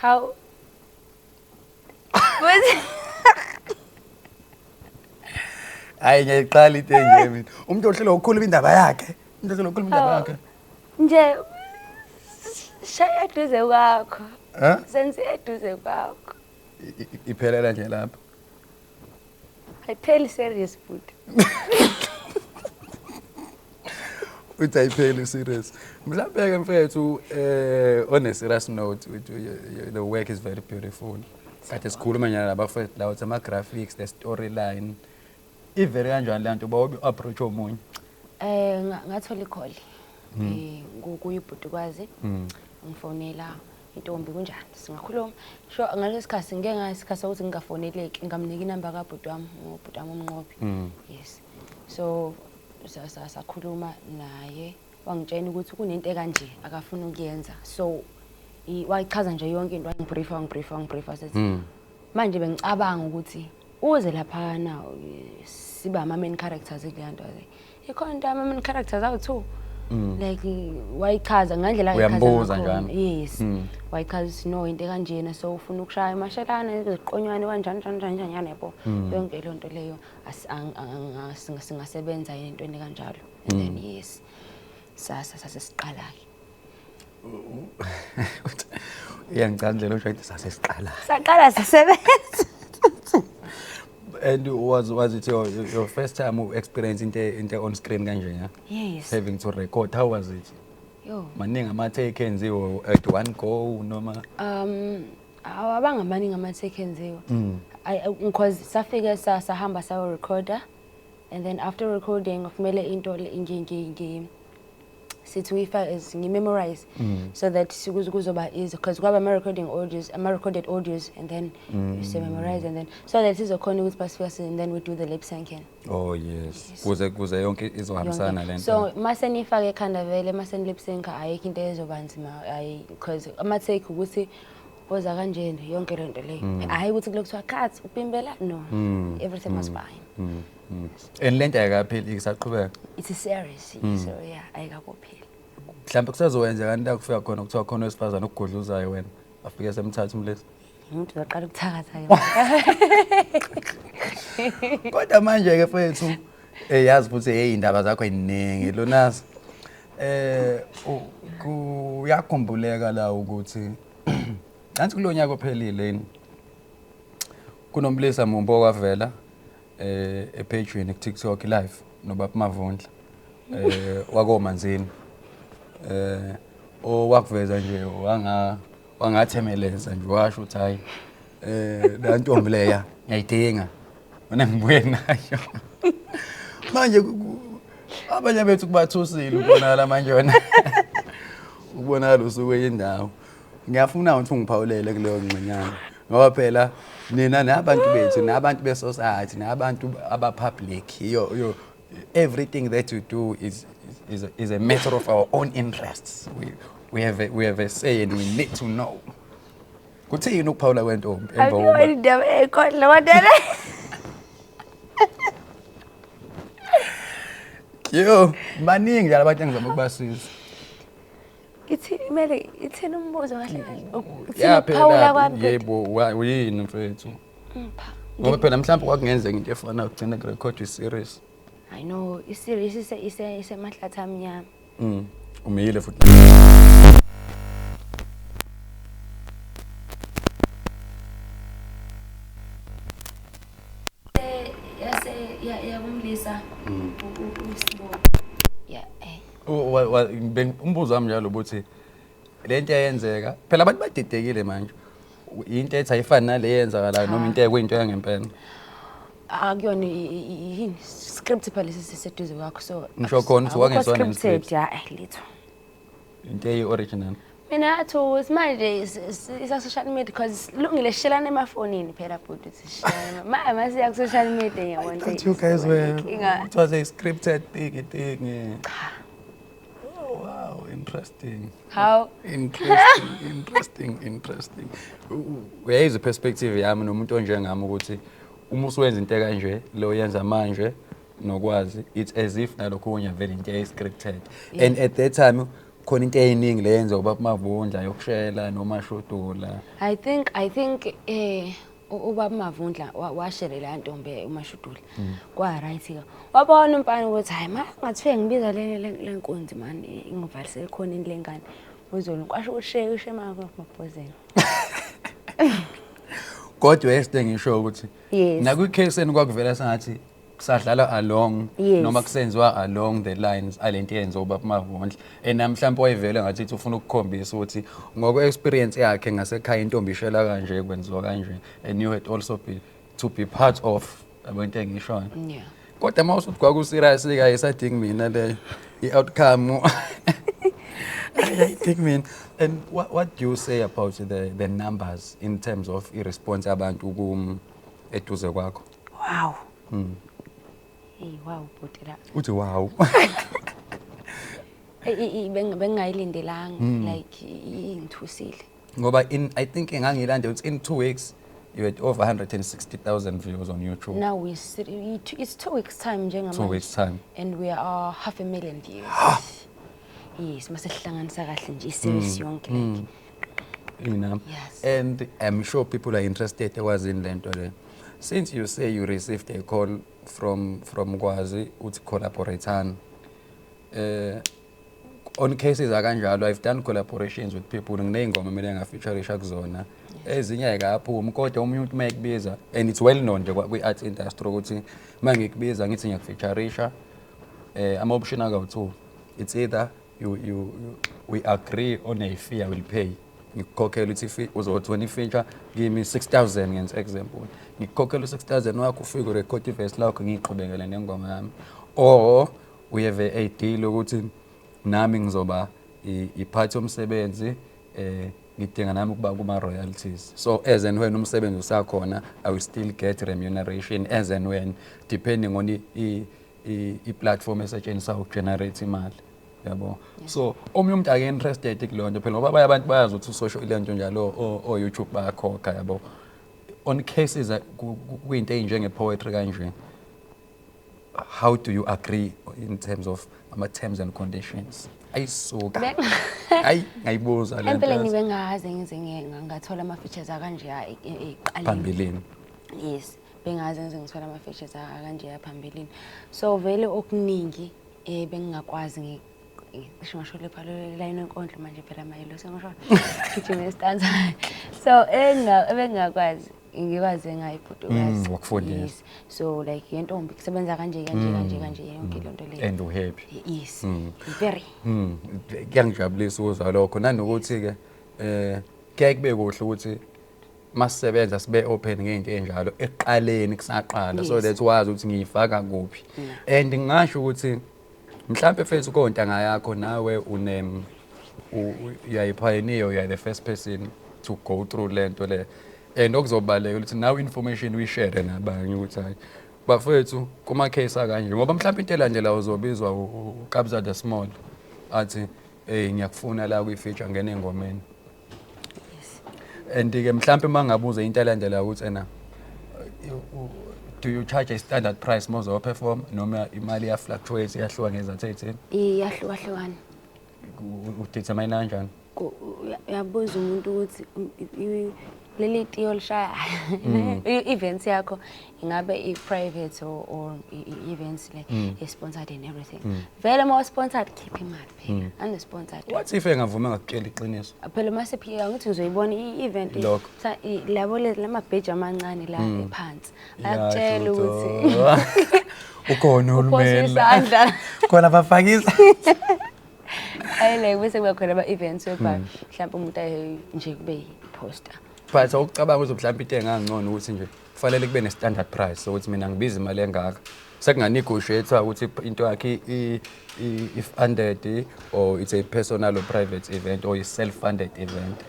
How? Hayi ngiyayiqala into enje mina. Umuntu ohlelo ukukhuluma indaba yakhe. Umuntu ohlelo ukukhuluma indaba yakhe. Nje shaya eduze kwakho. Ha? Senze eduze kwakho. Iphelela nje lapha. Ayipheli serious futhi. Uthi ayipheli serious. Mhlawumbe-ke mfethu on a serious note the work is very beautiful. Kade sikhuluma nyana labafethu lawo ama-graphics, the storyline. Ivele kanjani le nto uba ube-approach omunye? Ngathola i-call. Kuyibhutukwazi. Ngifonela intombi kunjani singakhuluma. Sho ngaleso sikhathi ngeke ngasikhathi ukuthi ngingafoneleki ngamnika inamba kabhuti wami uMnqobi. Yes. So sakhuluma naye wangitshela ukuthi kunento ekanje akafuna ukuyenza. So wayichaza nje yonke into wangibriefa sethi manje bengicabanga ukuthi uze lapha na siba ama main characters ekulento le. Ikhona into ama main characters awu2 like wayichaza ngandlela uyambuza ngakhona. njani? Yes. Wayichaza no into kanjena so ufuna ukushaya emashelana eziqonywane kanjani yabo. Yonke le nto leyo singasebenza into kanjalo. And then yes sasiqala ke. Iyangicandlela usho ukuthi sasesiqala. Saqala sasebenza. And was it your first time experience into on screen kanje yeah? Yes. Having to record, how was it? Yo. Maningi ama-take enziwe at one go noma? Abangamaningi ama-take enziwe. Because safike sahamba sayo recorder and then after recording kumele into sithi uyifake as ngi-memorize so that kuzoba easy because kwaba ama-recorded audios and then you say memorize and then so that sizokhona ukuthi basifika and then we do the lip syncing. Oh yes. Kuze yonke izohambisana le nto. So mase nifake ekhanda vele mase lip sync ayikho into ezoba nzima because ama-take ukuthi oza kanjeni yonke le nto leyo. Hayi ukuthi kulokuthiwa cut upimbela no. Everything was fine. And le nto ayikapheli isaqhubeka. It's a series so yeah ayikapheli. Mhlawumbe kusazowenza kanti akufika khona kuthiwa khona wesifazana ukugudluzayo wena afike semthatha umlesi. Umuntu uzaqala ukuthakatha ke. Kodwa manje ke mfethu yazi futhi hey indaba zakho eziningi lonazi kuyakhumbuleka la ukuthi nansi kulonyaka ophelile yini kunomlisa Mumbo wavela epageni ku-TikTok live nobaba Mavundla wakomanzini owakuveza nje wangathemeleza nje washo ukuthi hayi la ntombi leya ngiyayidinga mina ngibuye nayo manje abanye bethu kubathusile ubonakala manje wena ubonakala usuke indawo ngiyafuna ukuthi ungiphawulele kuleyo ngcinyana ngoba phela nina nabantu bethu nabantu be-society nabantu aba-public everything that you do is a matter of our own interests. We have a say and we need to know. Kuthini ukuphawula kwentombi emva kokuba indaba ekhona wadala. Yo, baningi njalo abantu engizama ukubasiza. Ithini umbuzo kahle kahle. Yeah, Ukuphawula kwami. Yebo, yini mfethu? Ngoba phela mhlawumbe kwakungenzeka into efana ukugcina kurecord i-series. I know i-series isemahlathi amnyama. Umile futhi. Yabumlisa. Yeah. Umbuzo wami njalo ukuthi le nto yenzeka phela abantu badidekile manje into ethi ayifani nale yenzakalayo noma into ekuyinto yangempela. Akuyona yini script phela siseduze kwakho so Ngisho khona uwangezona nescript ya litho. Into eyi-original. Mina athi manje isa-social media because lungile sishelana emafonini phela futhi sishelana manje masiya ku-social media ngiyabona. But you guys were it was a scripted thing. Oh wow, Interesting. How? Interesting. Uyayiza iperspective yami nomuntu onjengami ukuthi uma usuwenza into kanje lo yenza manje nokwazi it's as if nalokho kunye vele into scripted. And at that time khona into eyiningi leyenza uba Mavundla yokushela noma shodula. I think ubaba Mavundla washelela ntombi uMashudula kwa right ka wabona umpani ukuthi hayi ngathiwe ngibiza le nkonzi man ingivalisele khona inilengane uzona kwasho usheke ushema kwabhozela Kodwa yesite ngisho ukuthi Yes. nakwicase enikwakuvela sengathi kusadlala along Yes. noma kusenziwa along the lines alento yenza ubaba Mavundla mhlawumbe wayevele ngathi ufuna ukukhombisa ukuthi ngoko experience yakhe ngasekhaya intombi ishela kanje kwenziwa kanje and you had also to be part of abantu engishoyo. yeah Kodwa mawusuthi kwaku serious ka isadingi mina le outcome I think man and what do you say about the numbers in terms of response abantu eduze kwakho? wow wow butela Uthi wow. bengayilindelanga like ingithusile Ngoba I think engangilande ukuthi in 2 weeks you had over 160,000 views on YouTube. now it's 2 weeks time njengamanje 2 weeks time. and we are 500,000 views yes masihlanganisa kahle nje iseries yonke like You know? Yes. And I'm sure people are interested in lento le. Since you say you received a call from Kwazi uthi collaborateana. On cases akanjalo I've done collaborations with people ngineyingoma mina ngafeatureisha kuzona. Ezinye ayikaphumi kodwa umuntu mayekubiza and it's well known nje kwi art industry ukuthi mangikubiza ngithi ngiyakufeatureisha ama option akawu2. It's either we agree on a fee I will pay. Ngikukhokhela ukuthi uzothola ifeature give me 6,000 ngenza example. Ngikukhokhela 6,000 wakho ufike urecord iverse lakho ngiqhubekele nengoma yami. Or we have a deal ukuthi nami ngizoba iphathi yomsebenzi ngidinga nami ukuba kuma royalties. So as and when umsebenzi usakhona I will still get remuneration as and when depending on I platform esetshenziswa ukugenerate imali. Yabo. So umuntu ake interested kulonto phela ngoba abantu bayazi ukuthi social lento njalo o YouTube bayakhokha yabo. On cases kuyinto enjenge poetry kanje. How do you agree in terms of terms and conditions? Ayisuka. Hayi ngayibuza lento. empeleni bengazi ngize ngathola ama features akanje eqaleni Phambilini. yes bengazi ngize ngithola ama features akanje phambili so vele okuningi bengingakwazi ngisho ngisho lepha line enkondlo manje phela mayilo sengisho gijima stanza so bengingakwazi ngikwazi ngayibhudukazi wakufundisa. so like yentombi kusebenza kanje kanje yonke lonto le And you happy. yes very Kuyangijabulisa ukuzwa lokho nanokuthi ke kuyake kube kuhle ukuthi masisebenza sibe open ngento enjalo eqaleni kusaqala so that wazi ukuthi ngiyifaka kuphi. And ngingasho ukuthi mhlambe mfethu kontanga yakho nawe you are a pioneer, you are the first person to go through lento le. And okuzobaleka ukuthi now information we share nabanye ukuthi hayi bafethu kuma case akanje ngoba mhlawumbe into elandela uzobizwa uKabza the Small athi ngiyakufuna la kwi-feature ngene engomeni. yes And ke mhlawumbe mangabuza into elandela ukuthi do you charge a standard price mozo perform noma imali ya fluctuate iyahluka ngezathu ezithini? iyahlukahlukana Udetermine kanjani? uyabuza umuntu ukuthi leli tiyo lishaya events yakho ingabe i-private or events le sponsored and everything vele ma sponsored keep imali phela unsponsored What if engavuma ngakutshela iqiniso? phela mase phika ngithi uzoyibona i-event labo lamabheji amancane la ephansi akutshela ukuthi ukhona uhulumeni isandla khona bafakisa ayile bese kuba khona ama-events webha mhlawumbe umuntu nje kube yi-poster. But ukucabanga ukuthi mhlawumbe into engangcono ukuthi nje kufanele kube ne-standard price sokuthi mina ngibiza imali engaka sekunganegotiate ukuthi into yakhe if-funded or it's a personal or private event or a self-funded event.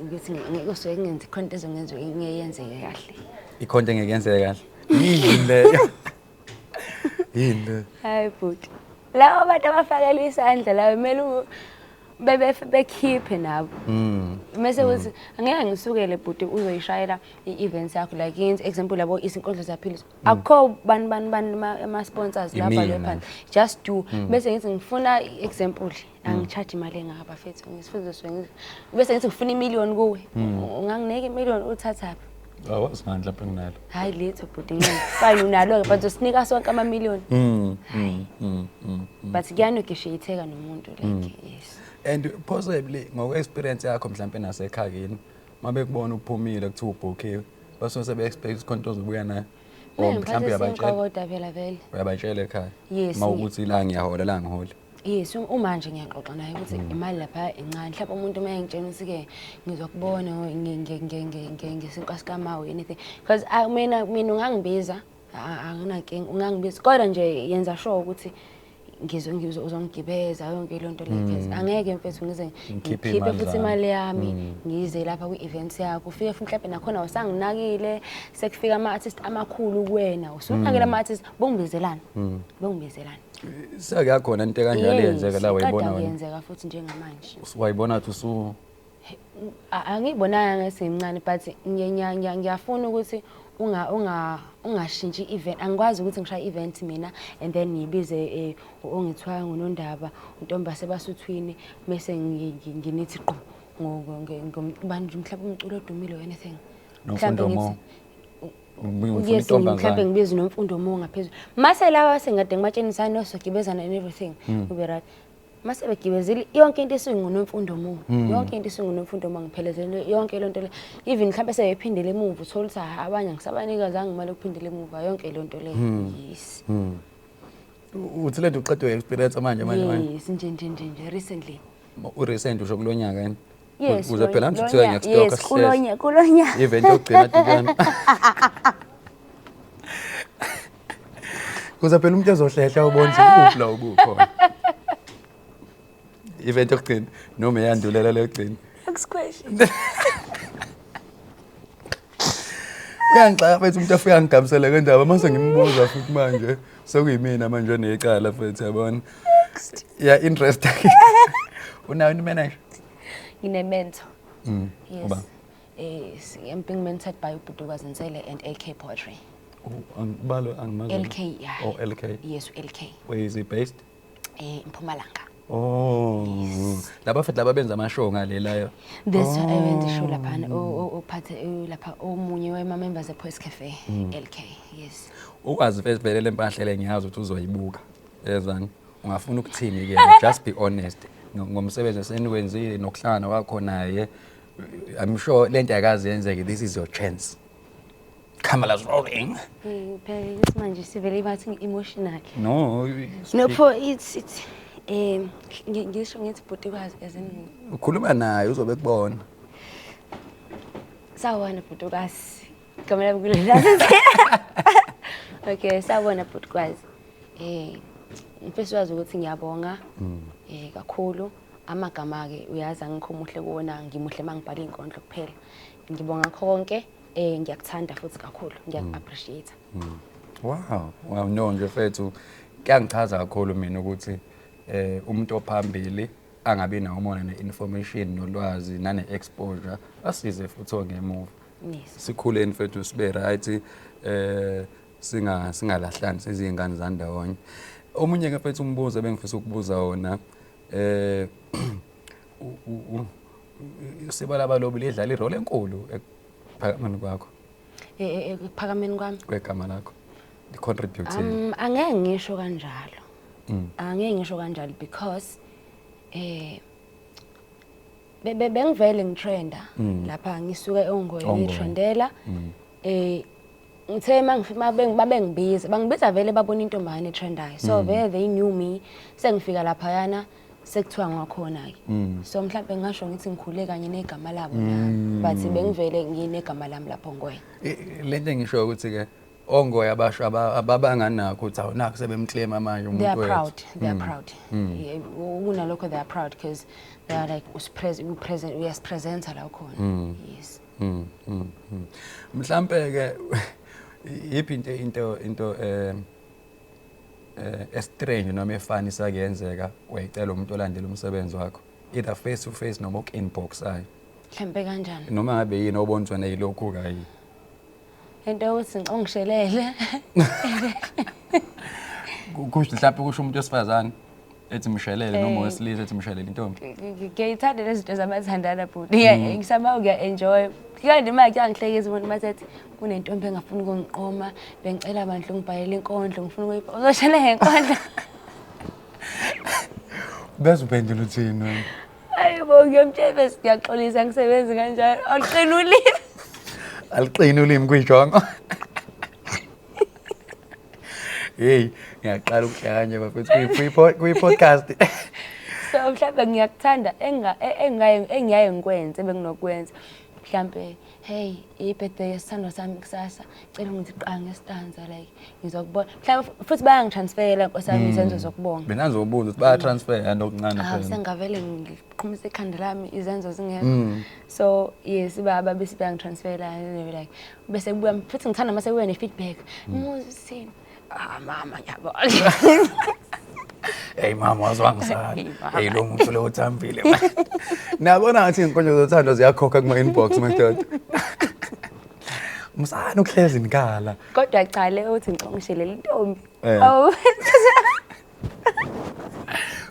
Ngithi ngeke ngenze content ezongenziwe ngiyenzeke kahle. Ikhonto engeke yenzeke kahle. Yini leyo? Yini? Hayi futhi. labo bantu abafakela isandla la kumele bekhiphe nabo mase uthi angeke ngisukele bhuti uzoyishayela i-events yakho like yenze example labo isinkondlo zaphilisa akho bani ama sponsors lapha lepha just do bese ngithi ngifuna example angicharge imali engaka bafethu ngisifuzwe bese ngithi ngifuna i-million kuwe unganginike i-million uthatha awasingandla lapha nginalo hayi letho bhuti ngifani unalo ke but usinika sonke ama-million but kuyanegotiate-eka nomuntu like yes. And possibly ngokwe-experience yakho mhlawumbe nasekhaya kini mabekubona uphumile kuthiwa ubhokhiwe basose be-expect ikhonto ozobuya nayo or mhlawumbe uyabatshela ekhaya ma ukuthi la ngiyahola la ngiholi yes umanje ngiyaxoxa naye ukuthi imali lapha encane mhlawumbe umuntu uma engitshela ukuthi-ke ngizokubona ngesinkwa sikamawe anything because mina ungangibiza anginankinga ungangibiza kodwa nje yenza sure ukuthi uzongibeza yonke le nto like angeke mfethu ngize ngikhiphe futhi imali yami ngize lapha kwi-events yakho ufike futhi mhlawumbe nakhona usanginakile sekufika ama-artist amakhulu kuwena usunakile ama-artist bongibizelana sekuyakhona into ekanjalo yenzeka la wayibona wena yenzeka futhi njengamanje wayibona ukuthi angiyibonanga ngesimncane but ngiyafuna ukuthi ungashintshi i-event angikwazi ukuthi ngishaye i-event mina and then ngibize ongithiwa ngunondaba untombi sebasuthwini bese nginithi qo ngobanje mhlawumbe umculo odumile or anything mhlawumbe mhlawumbe ngibize nomfundo mo ngaphezulu mase lawa sengade ngibatshenisa nosogibezana and everything ube right mase begibezile yonke into esingunomfundo mo yonke into esingunomfundo mo ngiphelezele yonke le nto le even mhlawumbe seyiphindele emuva uthola ukuthi abanye ngisabanika zange imali ukuphindela emuva yonke le nto le yes uthi le nto uqedwe experience manje yes nje recently recent usho kulonyaka yini yes uze phela nje kuthiwa ngiyakustoka yes kulonyaka event yokugcina dukwana kuze phela umuntu ezohlehla ubone ukuthi la ubukhona event yokugcina noma yandulela le yokugcina next question uyangixaka mfethu umuntu afika ngigabisela kendaba mase ngimbuza futhi manje sekuyimina manje necala mfethu yabona yeah interesting unayo manager ngine-mentor yes I'm being mentored by uBhutukazi Nsele and LK Poetry. Angibalo angimazi LK yeah. Oh LK yes LK where is he based Mpumalanga. Oh laba futhi laba benza amashow ngalelayyo This event show lapha ophathe lapha omunye wema members ePoise Cafe LK yes ukwazi vele lempahlele ngiyazi ukuthi uzoyibuka yezani ungafuna ukuthini ke just be honest ngomsebenzi esenikwenzile nokuhlangana kwakho naye I'm sure lento yakazi yenzeke this is your chance Camera's rolling phela manje sivele bathi emotional no for it's ngisho ngithi Bhutukazi ezini ukhuluma naye uzobe kubona sawona Bhutukazi kamela bukulela okay sawona Bhutukazi mfethu wazi ukuthi ngiyabonga kakhulu amagama ke uyazi angikhomuhle kuona ngimuhle mangibhala inkondlo kuphela ngibonga konke ngiyakuthanda futhi kakhulu ngiyaku-appreciate wow no nje mfethu kuyangichaza kakhulu mina ukuthi umuntu ophambili angabi nawo umona ne-information nolwazi nane-exposure asize futhi ongemuva sikhuleni mfethu sibe right singalahlani sizingane zandawonye omunye ke mfethu umbuzo bengifisa ukubuza wona sibala balobile idlala irole enkulu ekuphakameni kwakho ekuphakameni kwami kwegama lakho contribute angeke ngisho kanjalo angeke ngisho kanjalo because bengivele ngitrenda lapha ngisuka eOngoye ngitrendela ngithe mabengibiza bangibiza vele babona intombane etrendayo so vele they knew me sengifika lapha yana sekuthiwa ngakhona ke so mhlawumbe ngasho ngithi ngikhule kanye negama labo but bengivele nginegama lami lapho Ongoye lento engisho ukuthi ke Ongoye abasho ababanganakho ukuthi awunakho sebemclaim manje umuntu wethu they are proud unalokho they are proud because they are like we as presenter la khona yes mhlambe ke yiphi into estrange noma efani sakuyenzeka wayicela umuntu olandela umsebenzi wakho either face to face noma uku-inboxayo Mhlambe kanjani? noma ngabe yini obonjwa nayilokhu kayi Into yokuthi ngisongishelele. kusho mhlawumbe kusho umuntu wesifazane ethi mshelele noma wesilisa ethi mshelele intombi Ngiyithanda lezi zinto zamathandana bhuti. Ngisaba uya-enjoy. Kanti manje kuyangihlekisa umuntu masethi kunentombi engafuni ukungiqoma, bengicela bandla ungibhalele inkondlo, ngifuna ukuyiposa. Uzoshela ngenkondlo. bese uphendula uthini wena Hayibo ngiyamtshela bese ngiyaxolisa ngisebenzi kanjalo. Awuqina ulimi. aliqini ulimi kuyijongo hey ngiyaqala ukuhlanya bafethu kuyi-podcast So mhlawumbe ngiyakuthanda engiyaye ngikwenze benginokwenza. Mhlawumbe hey i-birthday yesithando sami kusasa cela ngiziqanga ngestanza like ngizokubona. Mhlawumbe futhi bayangitransferela nkosami izenzo zokubonga. benanzobuza ukuthi bayatransfer anokuncane Ah phela sengavele ngiqhumisa ikhanda lami izenzo zingekho. So yes baba bese bayangitransferela like bese kubuya futhi ngithanda mase kuya ne-feedback. Musini ah mama ngiyabona. hey mama wazwangisana hey lo muntu lo uthambile nabona ngathi inkonzo zothando ziyakhokha kuma-inbox madoda msana ukuhlezi nikala Kodwa cha le uthi ngisongishelele intombi. Eh.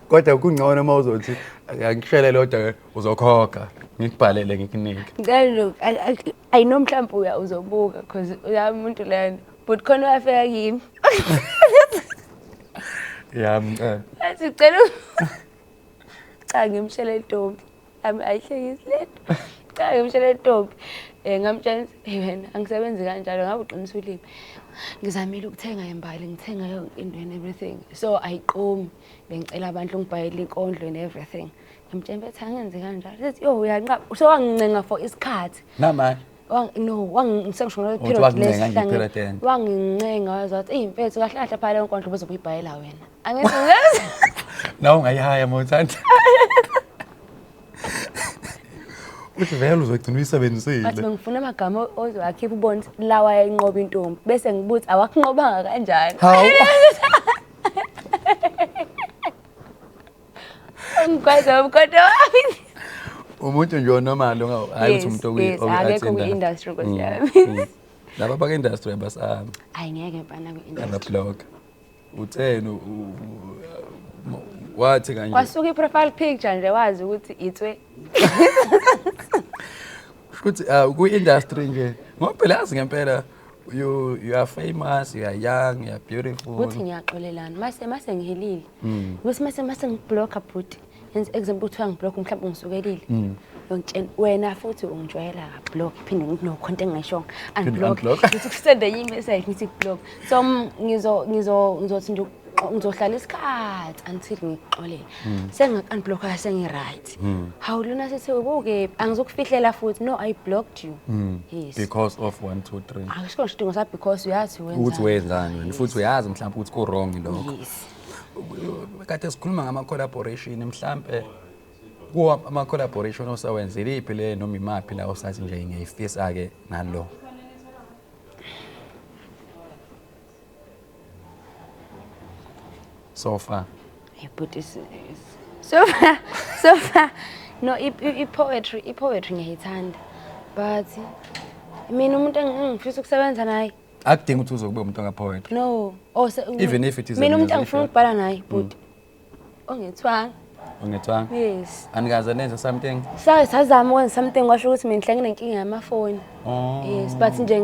kodwa kungcono uma uzothi angishelele kodwa uzokhokha ngikubhalele ngikunike Look, I know mhlawumbe uzobuka because uyamuntu lana but khona uyafika kimi. ya Athi cela cha ngimshele intombi. Ayihlekisi lento. Cha ngimshele intombi. Ngamtshela hey wena angisebenzi kanjalo ngabe uqinisa ulimi. Ngizamile ukuthenga imbali ngithenga yonke into and everything. So ayiqomi bengicela abantu ngibhayele inkondlo and everything. Ngamtshela bethi angenzi kanjalo. Sethi yo uyanqaba so wangincenga for isikhathi. namanje No, wangisengisho Uthi period wakuncenga nge-period end. wangincenga wazathi imfethu kahle kahle phela lenkondlo bezobuyibhayela wena. Angithi nawe ungayihaya mothanda uthi vele uzogcina uyisebenzisile bathi bengifuna amagama ozowakhipha ubone lawa yayinqoba intombi bese ngibuthi awakunqobanga kanjani. hawu Ngikwazi umkhondo wami. umuntu nje onormal hayi ukuthi umuntu akekho kwi-industry nkosi yami. laba baka-industry abasami Ayingeke mfana kwi-industry. abablog utheni wathi kanje Kwasuka i-profile picture nje wazi ukuthi ithwe. ukuthi kwi-industry nje ngoba phela yazi ngempela you are famous, you are young, you are beautiful. Uthi ngiyaxolelana mase ngihilile. Ukuthi mase ngiblock bhuti. Yenza example kuthiwa ngiblock mhlawumbe ngisukelile. Ngitshela wena futhi ungijwayela block phinde ngithi no content engayishonga unblock. Ngithi kusende i-message ngithi block. So ngizothi nje ngizohlala isikhathi until ngixolele. Sengaku-unblocka sengi-right. Hawu lona sethi ubuke angizokufihlela futhi no I blocked you. Yes. Because of 1 2 3. Akusikho sidingo sa because uyazi wenza. Ukuthi wenzani wena futhi uyazi mhlawumbe ukuthi ku wrong lokho. Yes. Kade sikhuluma ngama collaboration mhlawumbe kuwa ama collaboration osawenzile iphi le noma imaphi la osathi nje ngiyifisa ke nalo. So far. Hey, but so far no i-poetry ngiyayithanda but mina umuntu engifisa ukusebenza naye Akudingi ukuthi uzokube umuntu ongapoetry. no Even if it is mina umuntu engifuna ukubhala naye but ongethwanga. Ungethwanga? Yes. Anikaze nenze something? Sazama ukwenza something washo ukuthi mina ngihlangene nenkinga yamafoni. Yes, but nje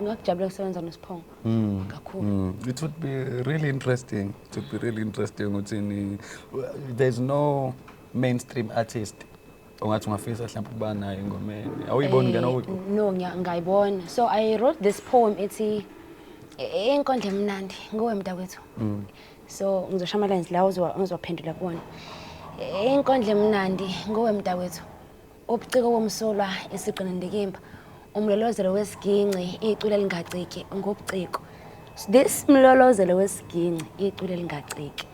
ngakujabula ukusebenza noSiphongo. Kakhulu. It would be really interesting. It would be really interesting ukuthi there's no mainstream artist ongathi ungafisa mhlawumbe ukuba naye engomeni. Awuyiboni ngena ukuthi No ngiyayibona. So I wrote this poem ethi inkondlo emnandi ngowe mntakwethu. So ngizoshamalana la uzophendula kuona. Inkondlo emnandi ngowe mntakwethu. Ubuciko bomsolwa isiqina ndikimba. Umlolozelo wesiginci icule lingaciki ngobuciko. This mlolozelo wesiginci icule lingaciki.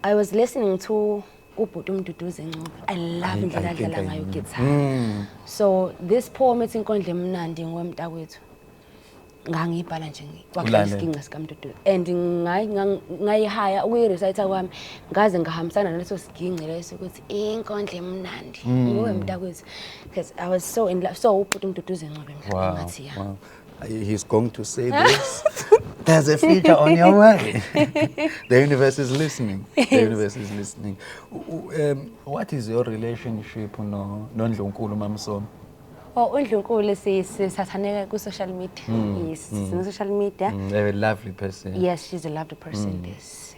I was listening to ubhuti uMduduze Ncube. I love indlela adlala ngayo guitar. So this poem ethi inkondlo emnandi ngowe mntakwethu. ngangibhala nje Ulalela. isiginci sikaMduduzi and ngayihaya ukuyi-reciter kwami ngaze ngahambisana naleso siginci leso ukuthi inkondlo emnandi nguwe mntakwethu because I was so in love so ubhuti uMduduzi Ncube Wow, ngathi ya wow. He's going to say this. There's a feature on your way. The universe is listening. The universe is listening. What is your relationship noNdlunkulu Mamsomo? Oh, uNdlunkulu sisathaneka ku social media. Yes, no social media. They're a lovely person. Yes, she's a lovely person. Yes.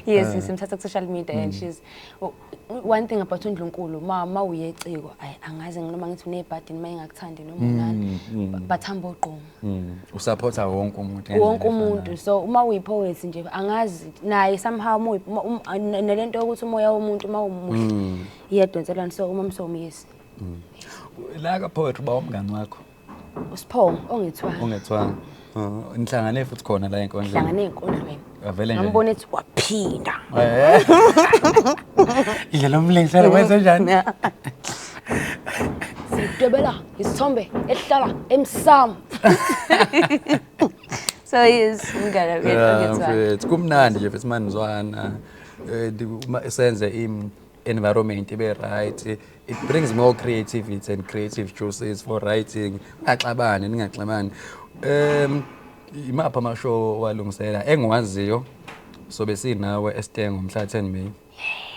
Yes, simthatha ku social media and she's one thing about uNdlunkulu ma uyeciko angaze noma ngithi unebhadini mayingakuthandi noma unani bathamba oqomo. Usupporta wonke umuntu. Wonke umuntu so uma uyipoet nje angazi naye somehow nalento ukuthi umoya womuntu mawumuhle iyadonselana so uMamsomo yes. La ka poetry ba umngani wakho. Usipho ongethwa. Ongethwanga. Nihlangane futhi khona la enkondlweni. Hlangane enkondlweni. Avele nje. Ngambona ethi waphinda. Ile lomlingiselo wenze njani? Sidwebela isithombe ehlala eMsamo. So yes, ngala mfethu kumnandi nje futhi manizwana senze environment ibe right, it brings more creativity and creative choices for writing. Ningaxabani imapha amashow walungisela engiwaziyo sobe sinawe eStengo mhla 10 May.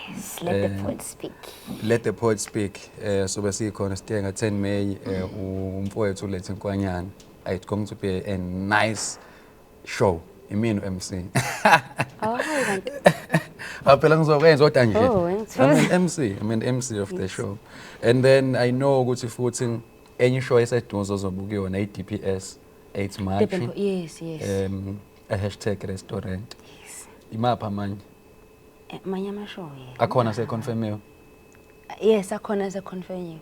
Yes, let the poet speak. Let the poet speak. Sobe sikhona eStengo 10 May umfowethu ulethe Nkwanyana. It's going to be a nice show. Imini MC. Oh, hi. Phela ngizokwenza kodwa nje. Oh, I'm an MC of the show. And then I know ukuthi futhi enye show eseduzo zobuka yona iDPS 8 March. Yes, yes. A hashtag restaurant. Yes. Imapha manje. Manye amashow yeah. Akhona seconfirmiwe. Yes, akhona seconfirmiwe.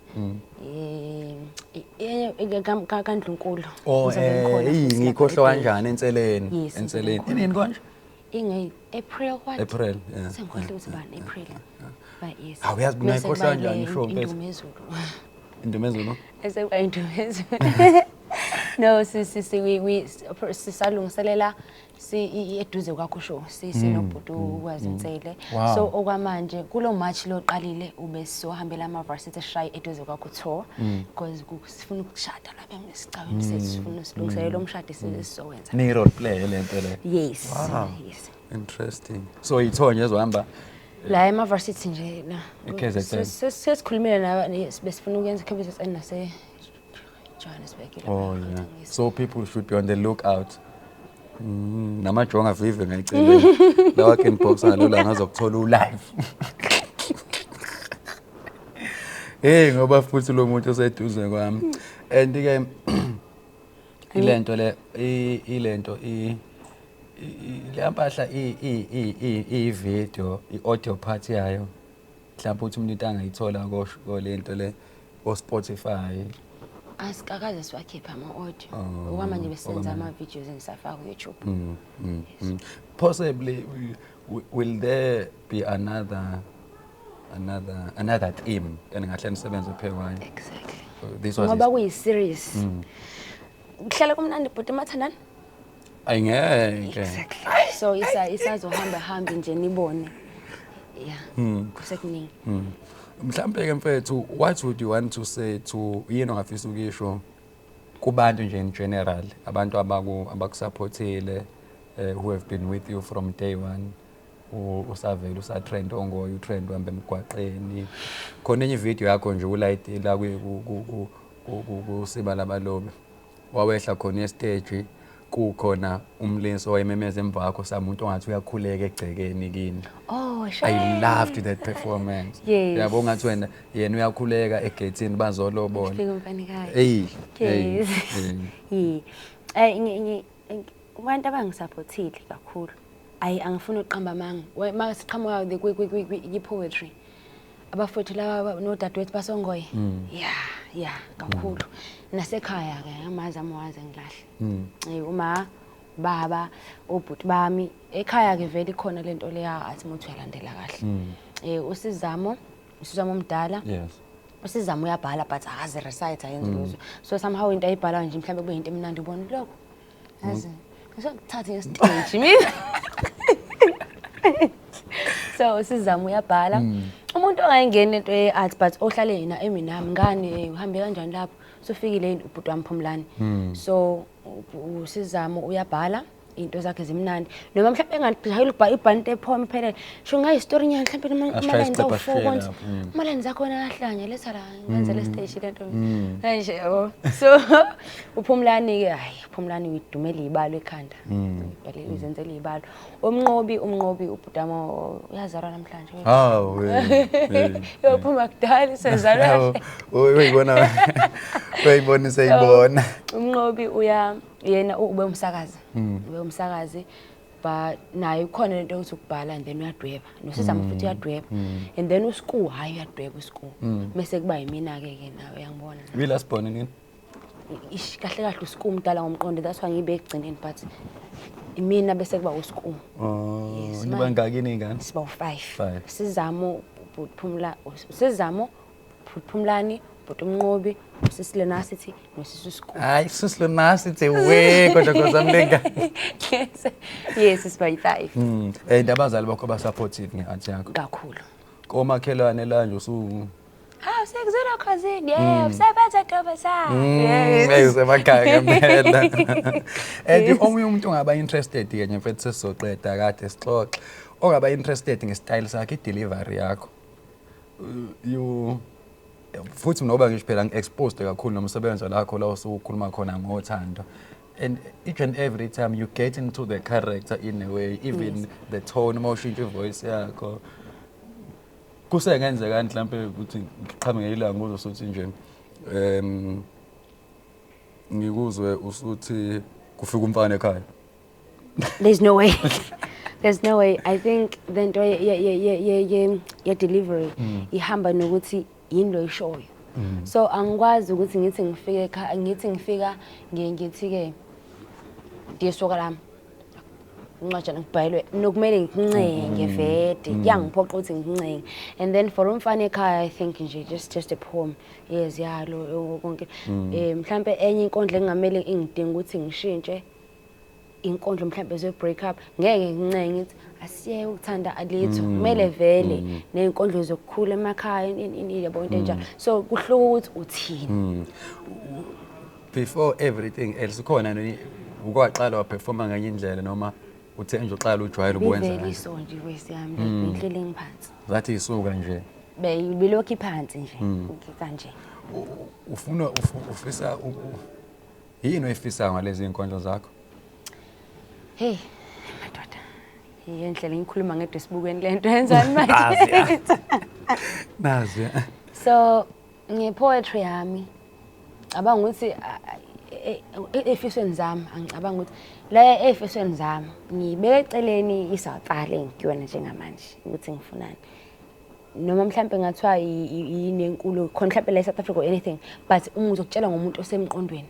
kaNdlunkulu. Oh ngikhohlwa kanjani enseleni? Enseleni. Inini konje? Inge April what? April, yeah. Sengikhohle ukuthi bani April. But yes. Awuyazi mina ngikhohlwa kanjani ishow mfethu? Indumezulu. Indumezulu. No, we sisalungiselela eduze kwakho show sinobhutu wazinsele so okwamanje kulo March lo qalile ube sohambela ama varsity shy eduze kwakho tour because sifuna ukushada lapha emsicabeni sethu sifuna silungiselela umshado sizowenza ni role play lento le. Yes. Wow. Yes. Interesting. So ithonye ezohamba la ema varsity nje la sesikhulumile na besifuna ukuyenza eKZN nase Johannesburg. Oh yeah. So people should be on the lookout. Namajonga vive ngayicela. Lawa can box ngalola ngazokuthola live. Ngoba futhi lo muntu oseduze kwami. And ke ilento le ilento leyampahla video iaudio part yayo. Mhlawumbe uthi umuntu angayithola kolento le o Spotify. Asikakaze siwakhipha ama-audio okwamanje besenza ama-videos engisafaka ku-YouTube. Possibly will there be another theme engahle nisebenze phekwayo? Exactly. This was ngoba kuyi-series kuhlala kumnandi bhuti mathandana ayingeke. Exactly. So isazohamba nje nibone yeah kusekuningi. Mhlambe ke mfethu, what would you want to say to yini ongafisa ukisho kubantu nje in general, abantu abakusupportile who have been with you from day one, usavela usatrend ongoyo utrend wambe emgwaqeni khona enye video yakho nje ulayite la kusiba labalobe wawehla khona estage kukhona umlinso wayememeza emva kwakho samuntu ongathi uyakhuleka egcekeni kini. Oh sure. I loved that performance. Yes. Yabo ngathi wena yena uyakhuleka egate bazolobola. Fika umfanikazi. Hey. Abantu abangisupportile kakhulu. Angifuni ukuqamba manga. Masiqhamuka kwi-poetry. Abafowethu laba nodadewethu basongoye. Yeah, kakhulu. Nasekhaya ke amazi amawazi ngilahle. Uma baba obhuti bami ekhaya ke vele ikhona lento leya athi umuntu uyalandela kahle. Usizamo omdala. Yes. usizama uyabhala but akaze recite ayenze lutho so somehow into ayibhala nje mhlawumbe kube into emnandi ubona lokho yazi ngisokuthatha ngestage mina so usizama uyabhala umuntu ongayingeni into ye-art but ohlale yena eminami ngani uhambe kanjani lapho sofikile ubhuti wami Phumlani so usizama uyabhala into zakhe zimnandi noma mhlawumbe engajahile ukubhala ibhanti ephoma iphelele sho ngayistory nyana mhlawumbe imalini zawu4 konje imalini zakho wena kahlanye letha la ngenze le stage lento kanje yabo so uPhumlani ke hayi uPhumlani uyidumela ibalo ekhanda bale uzenzela ibalo umnqobi ubhutamo uyazalwa namhlanje hawo yophuma kudala sezalwa uyibona seyibona umnqobi yena ube umsakazi but naye ukhona lento yokuthi ukubhala and then uyadweba nosizama futhi uyadweba and then uSchool hayi uyadweba uSchool bese kuba yimina ke nawe uyangibona we last born nini ish kahle uSchool umdala ngomqondo that's why ngibe egcineni but imina bese kuba uSchool yes niba ngakini ingane siba u5 sizamo Phumlani but umnqobi uSisilenasithi noSisuSchool hayi Sisilenasithi we kodwa amlenga yes siba yi5 abazali bakho ba supportive ngeart yakho kakhulu komakhelwane la nje usu sekuzela cousin usebenza dobe yes emakhaya ngempela omunye umuntu ongaba interested ke nje mfethu sizoqeda kade sixoxe ongaba interested nge-style sakhe i-delivery yakho futhi noba ngisho phela ngi-exposed kakhulu nomsebenzi lakho la usukhuluma khona ngothando and each and every time you get into the character in a way even the tone mawushintsha ivoice yakho kusengenzeka mhlawumbe ukuthi ngiqhamuke ilanga uzosuthi nje ngikuzwe usuthi kufika umfana ekhaya there's no way I think the nto ye delivery ihamba nokuthi yini lo ishoyo so angikwazi ukuthi ngithi ngifike ekhaya ngifika ngithi ke ndiyesoka lami incwajana ngibhalwe nokumele ngincenge vede yangiphoqa ukuthi ngincenge and then for umfana ekhaya I think nje just a poem yes yalo konke mhlambe enye inkondlo engamele ingidinga ukuthi ngishintshe inkondlo mhlambe ze break up ngeke ngincenge ngithi asiye ukuthanda alitho kumele vele nezinkondlo zokukhula emakhaya yabo into enjalo so kuhluka ukuthi uthini before everything else khona nini ukwaqala waperforma nganye indlela noma uthe nje uqala ujwayela ukwenza vele isonje wesiyami ngihlele ngiphansi zathi isuka nje bilokhu phansi nje kanje ufuna ufisa yini oyifisa ngalezi inkondlo zakho hey madoda yendlela ngikhuluma ngedwe sibukweni lento yenzani manje nazi so ngepoetry yami abanga ukuthi efisweni zami angicabanga ukuthi la efisweni zami ngibeke eceleni isawuqala engikuyona njengamanje ukuthi ngifunani noma mhlambe ngathiwa yinenkulu khona mhlambe la eSouth Africa or anything but uma uzokutshela ngomuntu osemqondweni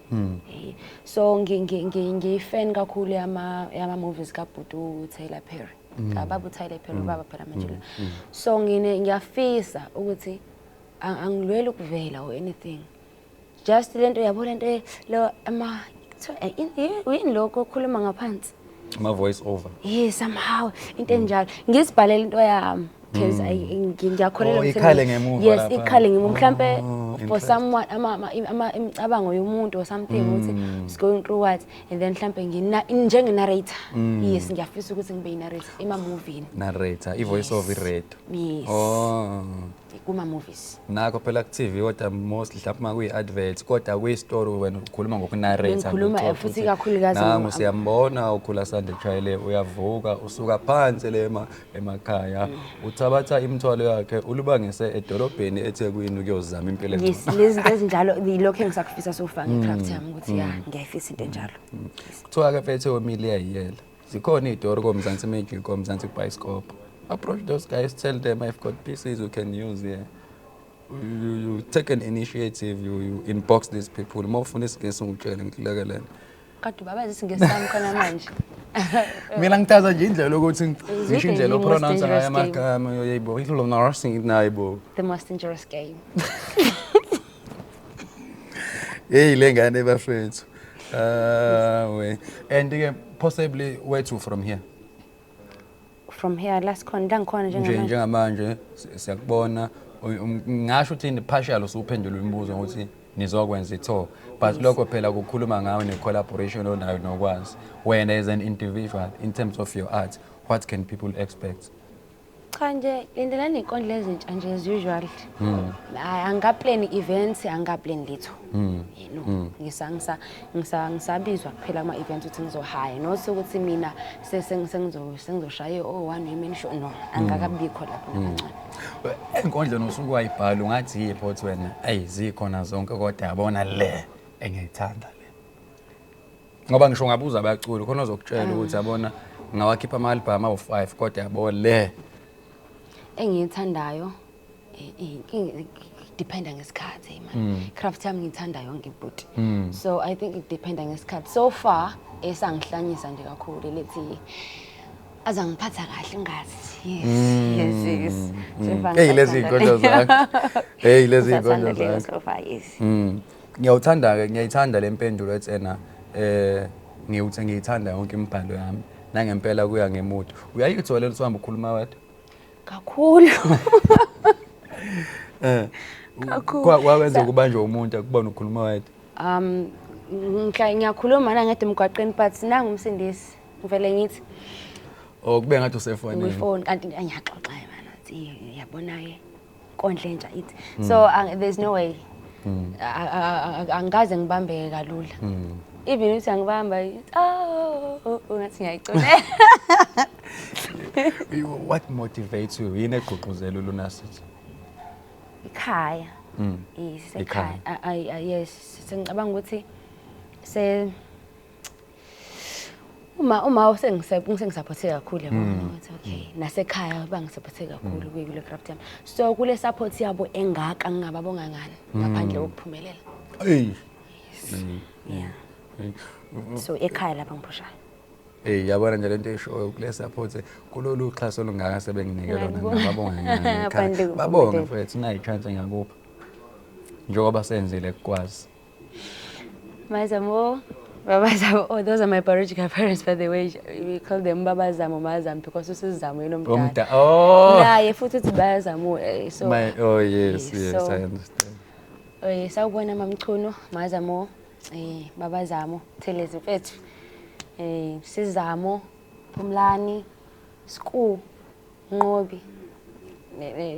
so ngifan kakhulu yama movies kaBhuti Tyler Perry baba Tyler Perry baba phela manje so ngiyafisa ukuthi angilwele ukuvela or anything just lento yabo lento lo yini lokho okhuluma ngaphansi ama voice over yes somehow into enjalo ngisibhalela into yami because ngiyakholela ukuthi yes ikhale ngemuva mhlambe for someone imicabango yomuntu or something ukuthi is going through what and then mhlambe njenge narrator yes ngiyafisa ukuthi ngibe narrator ema movie narrator ivoice over radio yes kuma movies nako phela ku TV kodwa mostly mhlawumbe makuyi adverts kodwa kwi story wena ukhuluma ngokunarrate ngikhuluma futhi kakhulukazi nangu siyambona ukhula sande chayile uyavuka usuka phansi le emakhaya uthabatha imithwalo yakhe ulubangise edolobheni eThekwini ukuyozama impilo engcono yes lezi zinto ezinjalo lokho engisakufisa sofaka ngecraft yami ukuthi ngiyayifisa into enjalo kuthiwa ke fethe omili yayiyela zikhona idoro koMzansi Magic koMzansi Bioscope approach those guys, tell them I've got pieces you can use here. You take an initiative, you inbox these people. More fun is getting some challenge legal. Kadu baba zisingezami khona manje. Mina ngithatha nje indlela ukuthi ngisho indlela opronounce ngayo amagama yebo. Ilo nursing nayibo. The most dangerous game. Hey lengane bafethu. We. And again, possibly where to from here? From here last khona la ngikhona njengamanje. Njengamanje siyakubona ngisho ukuthi partial usuphendula imibuzo ukuthi nizokwenza tour but lokho phela ukukhuluma ngawe ne collaboration onayo nokwazi wena as an individual in terms of your art what can people expect? Cha nje lindelani inkondlo ezintsha nje as usual. Angaplan events angaplan litho. No. Ngisabizwa kuphela ama events ukuthi ngizohaya no sokuthi mina sengizoshaya one women show no angakabikho lapho nakancane. Enkondleni usuku wayibhala ungathi yipho uthi wena zikhona zonke kodwa yabona le engiyithanda le. Ngoba ngisho ngabuza abaculi khona ozokutshela ukuthi yabona ngawakhipha ama album awu5 kodwa yabo le engiyithandayo dependa ngesikhathi man. Craft yami ngithanda yonke ibhuti. So I think it dependa ngesikhathi. So far esangihlanyisa nje kakhulu lethi azangiphatha kahle ngazi. Yes. Hey lezi inkondlo zakho. Hey lezi inkondlo zakho. So far yes. Ngiyayithanda lempendulo etsena ngiyothi ngiyithanda yonke imibhalo yami. Nangempela kuya ngemood. Uyayithola lesihamba ukukhuluma wedwa? Kakhulu. Kwawenza kubanjwe umuntu akubona ukukhuluma wedwa. Ngiyakhuluma la ngede emgwaqeni but nanga umsindisi ngivele ngithi kube ngathi usefonini. Ngifone kanti ngiyaxoxa mana uthi yabona ke inkondlo entsha ithi. So there's no way. Angikaze ngibambeke kalula. Even uthi angibamba ngathi ngiyayicona. What motivates you? Yini egqugquzela uLunasithi? Ikhaya. Yes, ekhaya. Yes, sengicabanga ukuthi uma sengisupporte kakhulu yabona ukuthi okay nasekhaya bangisupporte kakhulu kule craft yami. So kule support yabo engaka ngingababonga ngani ngaphandle kokuphumelela. Hey. Yeah. So ekhaya lapha ngiphushayo. Yabona nje lento eshoyo kule support kulolu xhaso olungaka sebenginikela lona ngababonga ngani. Babonga mfethu nayi chance ngakupha. Njengoba senzile ukwazi. Mazamo Babazamo, those are my biological parents by the way. We call them Babazamo Mazam because usizamo nomdala. Naye futhi uthi Babazamo so yes, I understand. Sawubona mamchuno Mazamo Babazamo Thelezi mfethu. Sizamo Phumlani School Nqobi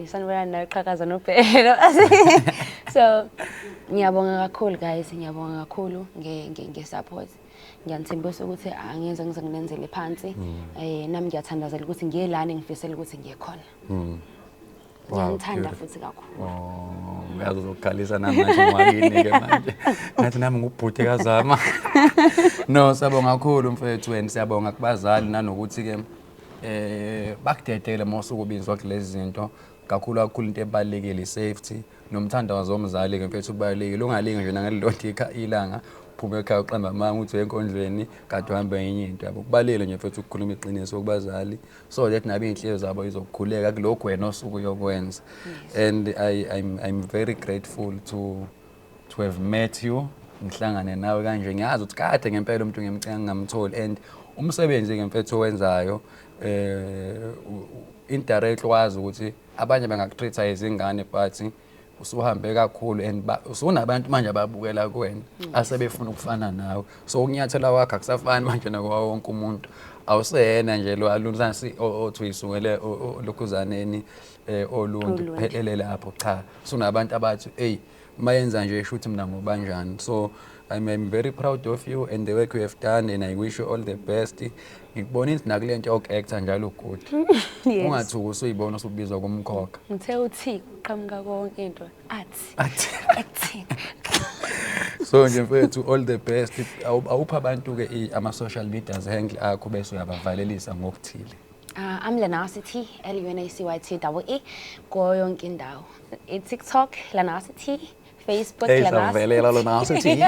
sanibona naqhakaza nophelo. So ngiyabonga kakhulu guys, ngiyabonga kakhulu nge-support. Ngiyanithembisa ukuthi angenza ngize nginenzele phansi. Nami ngiyathandazela ukuthi ngiye lana ngifisela ukuthi ngiye khona. Ngiyithanda futhi kakhulu. Uyazi ukukhalisa namanje ngwakini ke manje. Ngathi nami ngubhuti kazama. No, sabonga kakhulu mfethu wena, siyabonga kubazali nanokuthi ke bakudedele mosuku ubizwa kulezi zinto. Kakhulu into ebalekile safety nomthandazo womzali ke mfethu kubalekile ungalingi nje nangelilonto ilanga uphume ekhaya uqamba amanga uthi enkondlweni kade uhamba enye into yabo kubalekile nje mfethu ukukhuluma iqiniso kubazali so that nabe inhliziyo zabo izokukhuleka kulokho wena osuku yokwenza. And I'm very grateful to have met you ngihlangane nawe kanje ngiyazi ukuthi kade ngempela umuntu ngamtholi and umsebenzi ke mfethu owenzayo indirect wazi ukuthi abanye bangakutreata izingane but usuhambe kakhulu and usunabantu manje ababukela kuwena asebefuna ukufana nawe so ukunyathela wakhe akusafani manje nakwawo wonke umuntu awusena nje lo alunzansi othi uyisungele lokhuzaneni oluntu phelele lapho cha sunabantu abathi hey mayenza nje eshuthi mina ngobanjani. So I'm very proud of you and the work you have done and I wish you all the best. Ngikubona into nakulento ok-actor njalo good. Ungathuki usuyibona usubizwa kumkhokha. Ngithe uthi uqhamuka konke into athi acting. So nje mfethu all the best. Awupha abantu ke ama social media handle akho bese uyabavalelisa ngokuthile. I'm Lanacity, LUNACYT ko yonke indawo. TikTok Lanacity, Facebook Lanacity.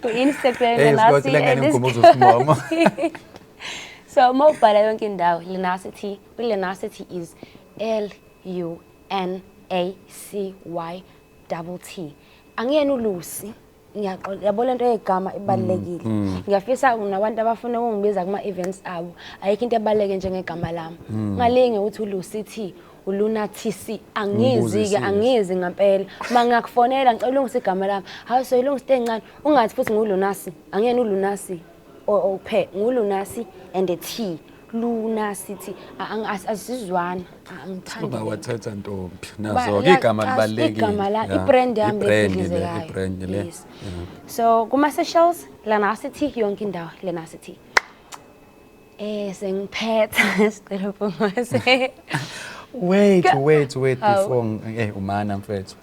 Instagram Lanacity. So mobile yonke indawo Lanacity. Lanacity is LUNACYT. Angiyena uLucy yabo lento yegama ibalekile ngiyafisa unabantu abafuna ukungibiza kuma events abo ayikho into ebaleke njengegama lami ngalinge uthi uLucy T uLuna TC angizi ngempela mangakufonela ngicela ungise igama lami hayi soyilungise encane ungathi futhi nguLunasi angiyena uLunasi ophe nguLunasi and a T Luna City asizwana angithandi uba wathetha ntombi nazo igama libalekile igama la ibrand yami lesidlizekayo ibrand le so kuma socials Lanacity yonke indawo Lanacity sengiphetha sicela phongose wait before umana mfethu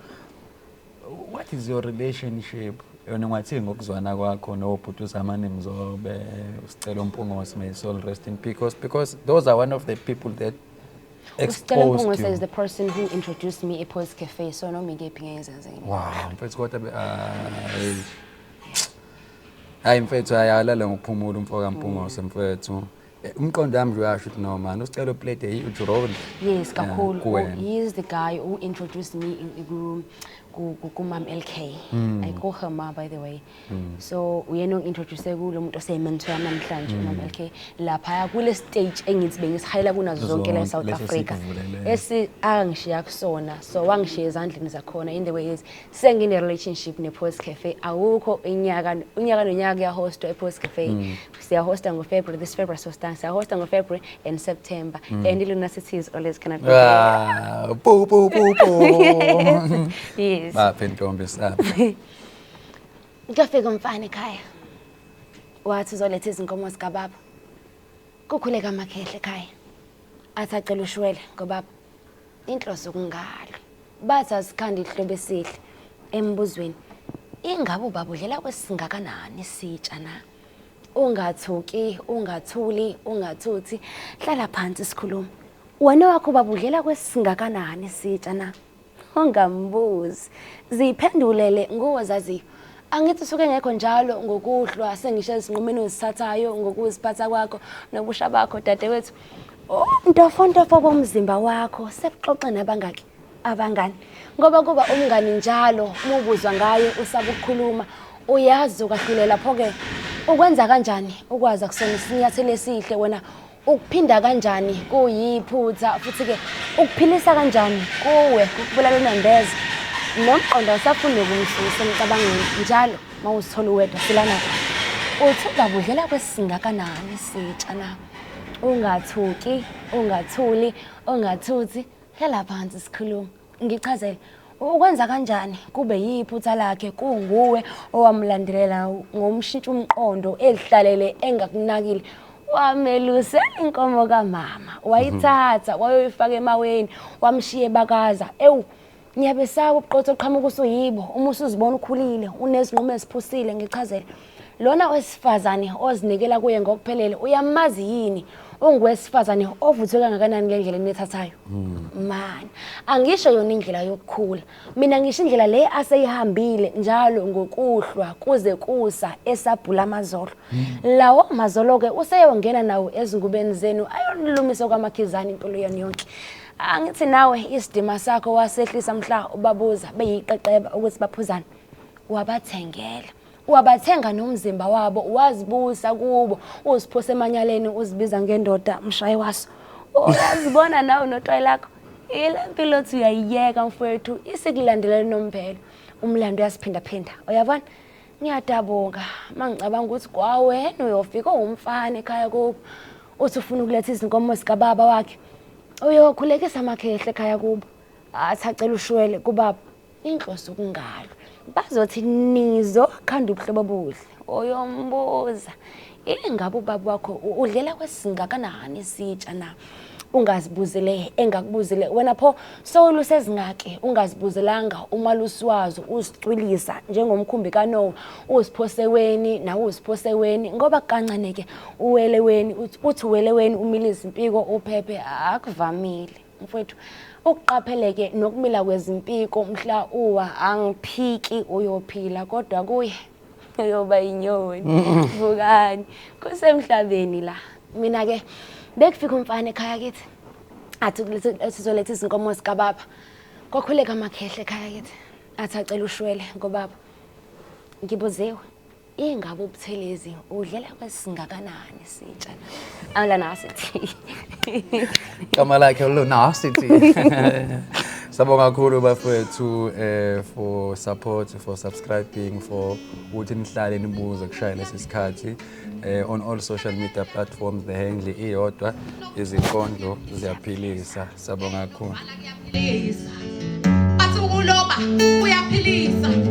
what is your relationship yona ngathi ngokuzwana kwakho nobhuti Amani Mzobe usicela uMpungose may soul rest in peace because those are one of the people that exposed you. Ucela is the person who introduced me ePoise Cafe so no ngeke ngenze wow mfethu kodwa hayi mfethu ayalala ngokuphumula umfoka Mpungose mfethu umqondo wami uyasho ukuthi no man usicela uplate uJurol yes kakhulu he is the guy who introduced me in kumam LK I call her ma by the way so uyena ongintroduce kulo muntu osementor yami namhlanje umam LK lapha kule stage engithi bengisihayela kunazo zonke la eSouth Africa angishiya kusona so wangishiya ezandleni zakhona in the way is sengine relationship nePoise Cafe awukho unyaka nonyaka ya host ePoise Cafe siya hosta ngoFebruary this February so siya hosta ngoFebruary and September and Lunacity is always gonna be yes baphe ntombi sapha ngafika umfana ekhaya wathi uzoletha izinkomo zikababa kukhuleka amakhehle ekhaya athi acela ushwele ngoba inhloso kungalo bathi asikhanda ihlobo esihle embuzweni ingabe ubaba udlela kwesingakanani sitsha na ungathuki ungathuli ungathuthi hlala phansi sikhuluma wena wakho ubaba udlela kwesingakanani sitsha na ungambuzi ziphendulele ngozazi angithi suke ngekho njalo ngokuhlwa sengisho esinqumeni ozithathayo ngokuziphatha kwakho nobusha bakho dadewethu ntofonto bomzimba wakho sekuxoxe nabangaki abangani ngoba kuba umngani njalo umubuzwa ngayo usaba ukukhuluma uyazi ukahlulela lapho ke ukwenza kanjani ukwazi akusona isinyathelo esihle wena ukuphinda kanjani kuyiphutha futhi ke ukuphilisa kanjani kuwe ukubulala nandeza nomqondo usafuna ukumsusa emcabangeni njalo mawusithola uwedwa silana uthi ubabudlela kwesingakanani sitsha na ungathuki ungathuli ungathuthi hlala phansi sikhuluma ngichazele ukwenza kanjani kube yiphutha lakhe kunguwe owamlandelela ngomshintsho umqondo elihlalele engakunakile wameluse inkomo kaMama wayithatha wayoyifaka emaweni wamshiye bakaza ngiyabesaba ubuqotho oqhamuka usuyibo uma usuzibona ukhulile unezinqumo eziphusile ngichazele lona wesifazane ozinikela kuye ngokuphelele uyamazi yini ungwesifazane ovuthwe kangakanani ngendlela enethathayo man angisho yona indlela yokukhula mina ngisho indlela le aseyihambile njalo ngokuhlwa kuze kusa esabhula amazolo lawo mazolo ke useyongena nawo ezingubeni zenu ayonilumisa kwamakhizana impilo yenu yonke angithi nawe isidima sakho wasehlisa mhla ubabuza beyiqeqeba ukuthi baphuzana wabathengela wabathenga nomzimba wabo wazibusa kubo uziphose emanyaleni uzibiza ngendoda mshayi waso uyazibona nawe notwayi lakho ilempilothi uyayiyeka mfowethu isikulandelela nomphelo umlando uyasiphinda phinda uyabona ngiyadabonga mangicabanga ukuthi kwawena uyofika umfana ekhaya kubo uthi ufuna ukuletha izinkomo zikababa wakhe uyokhulekisa amakhehle ekhaya kubo athacela ushwele kubaba inhloso kungalo bazothi nizo khanda ubuhlobo obuhle oyombuza ingabe ubaba wakho udlela kwesingakanani sitsha na ungazibuzele engakubuzile wena pho sowulusezingake ungazibuzelanga uma lusiwazo uzicwilisa njengomkhumbi kaNoah uziphoseweni nawe uziphoseweni ngoba kancaneke uweleweni uthi uweleweni umilisa impiko uphephe akuvamile mfowethu ukuqapheleke nokumila kwezimpiko mhla uwa angiphiki uyophila kodwa kuye uyoba inyoni vukani kusemhlabeni la mina ke bekufika umfana ekhaya kithi athi sizoletha izinkomo zikababa kwakhuleka amakhehle ekhaya kithi athi acela ushwele ngobaba Ngibuziwe. Ingabe ubuthelezi udlela kwesingakanani sitsha na? Ala nasithi. Igama lakhe lo nasty. Sabonga kakhulu bafowethu for support, for subscribing, for ukuthi nihlale nibuze kushaya lesi sikhathi on all social media platforms. The handle iyodwa, izinkondlo ziyaphilisa. Sabonga kakhulu. Bathi ukuloba uyaphilisa.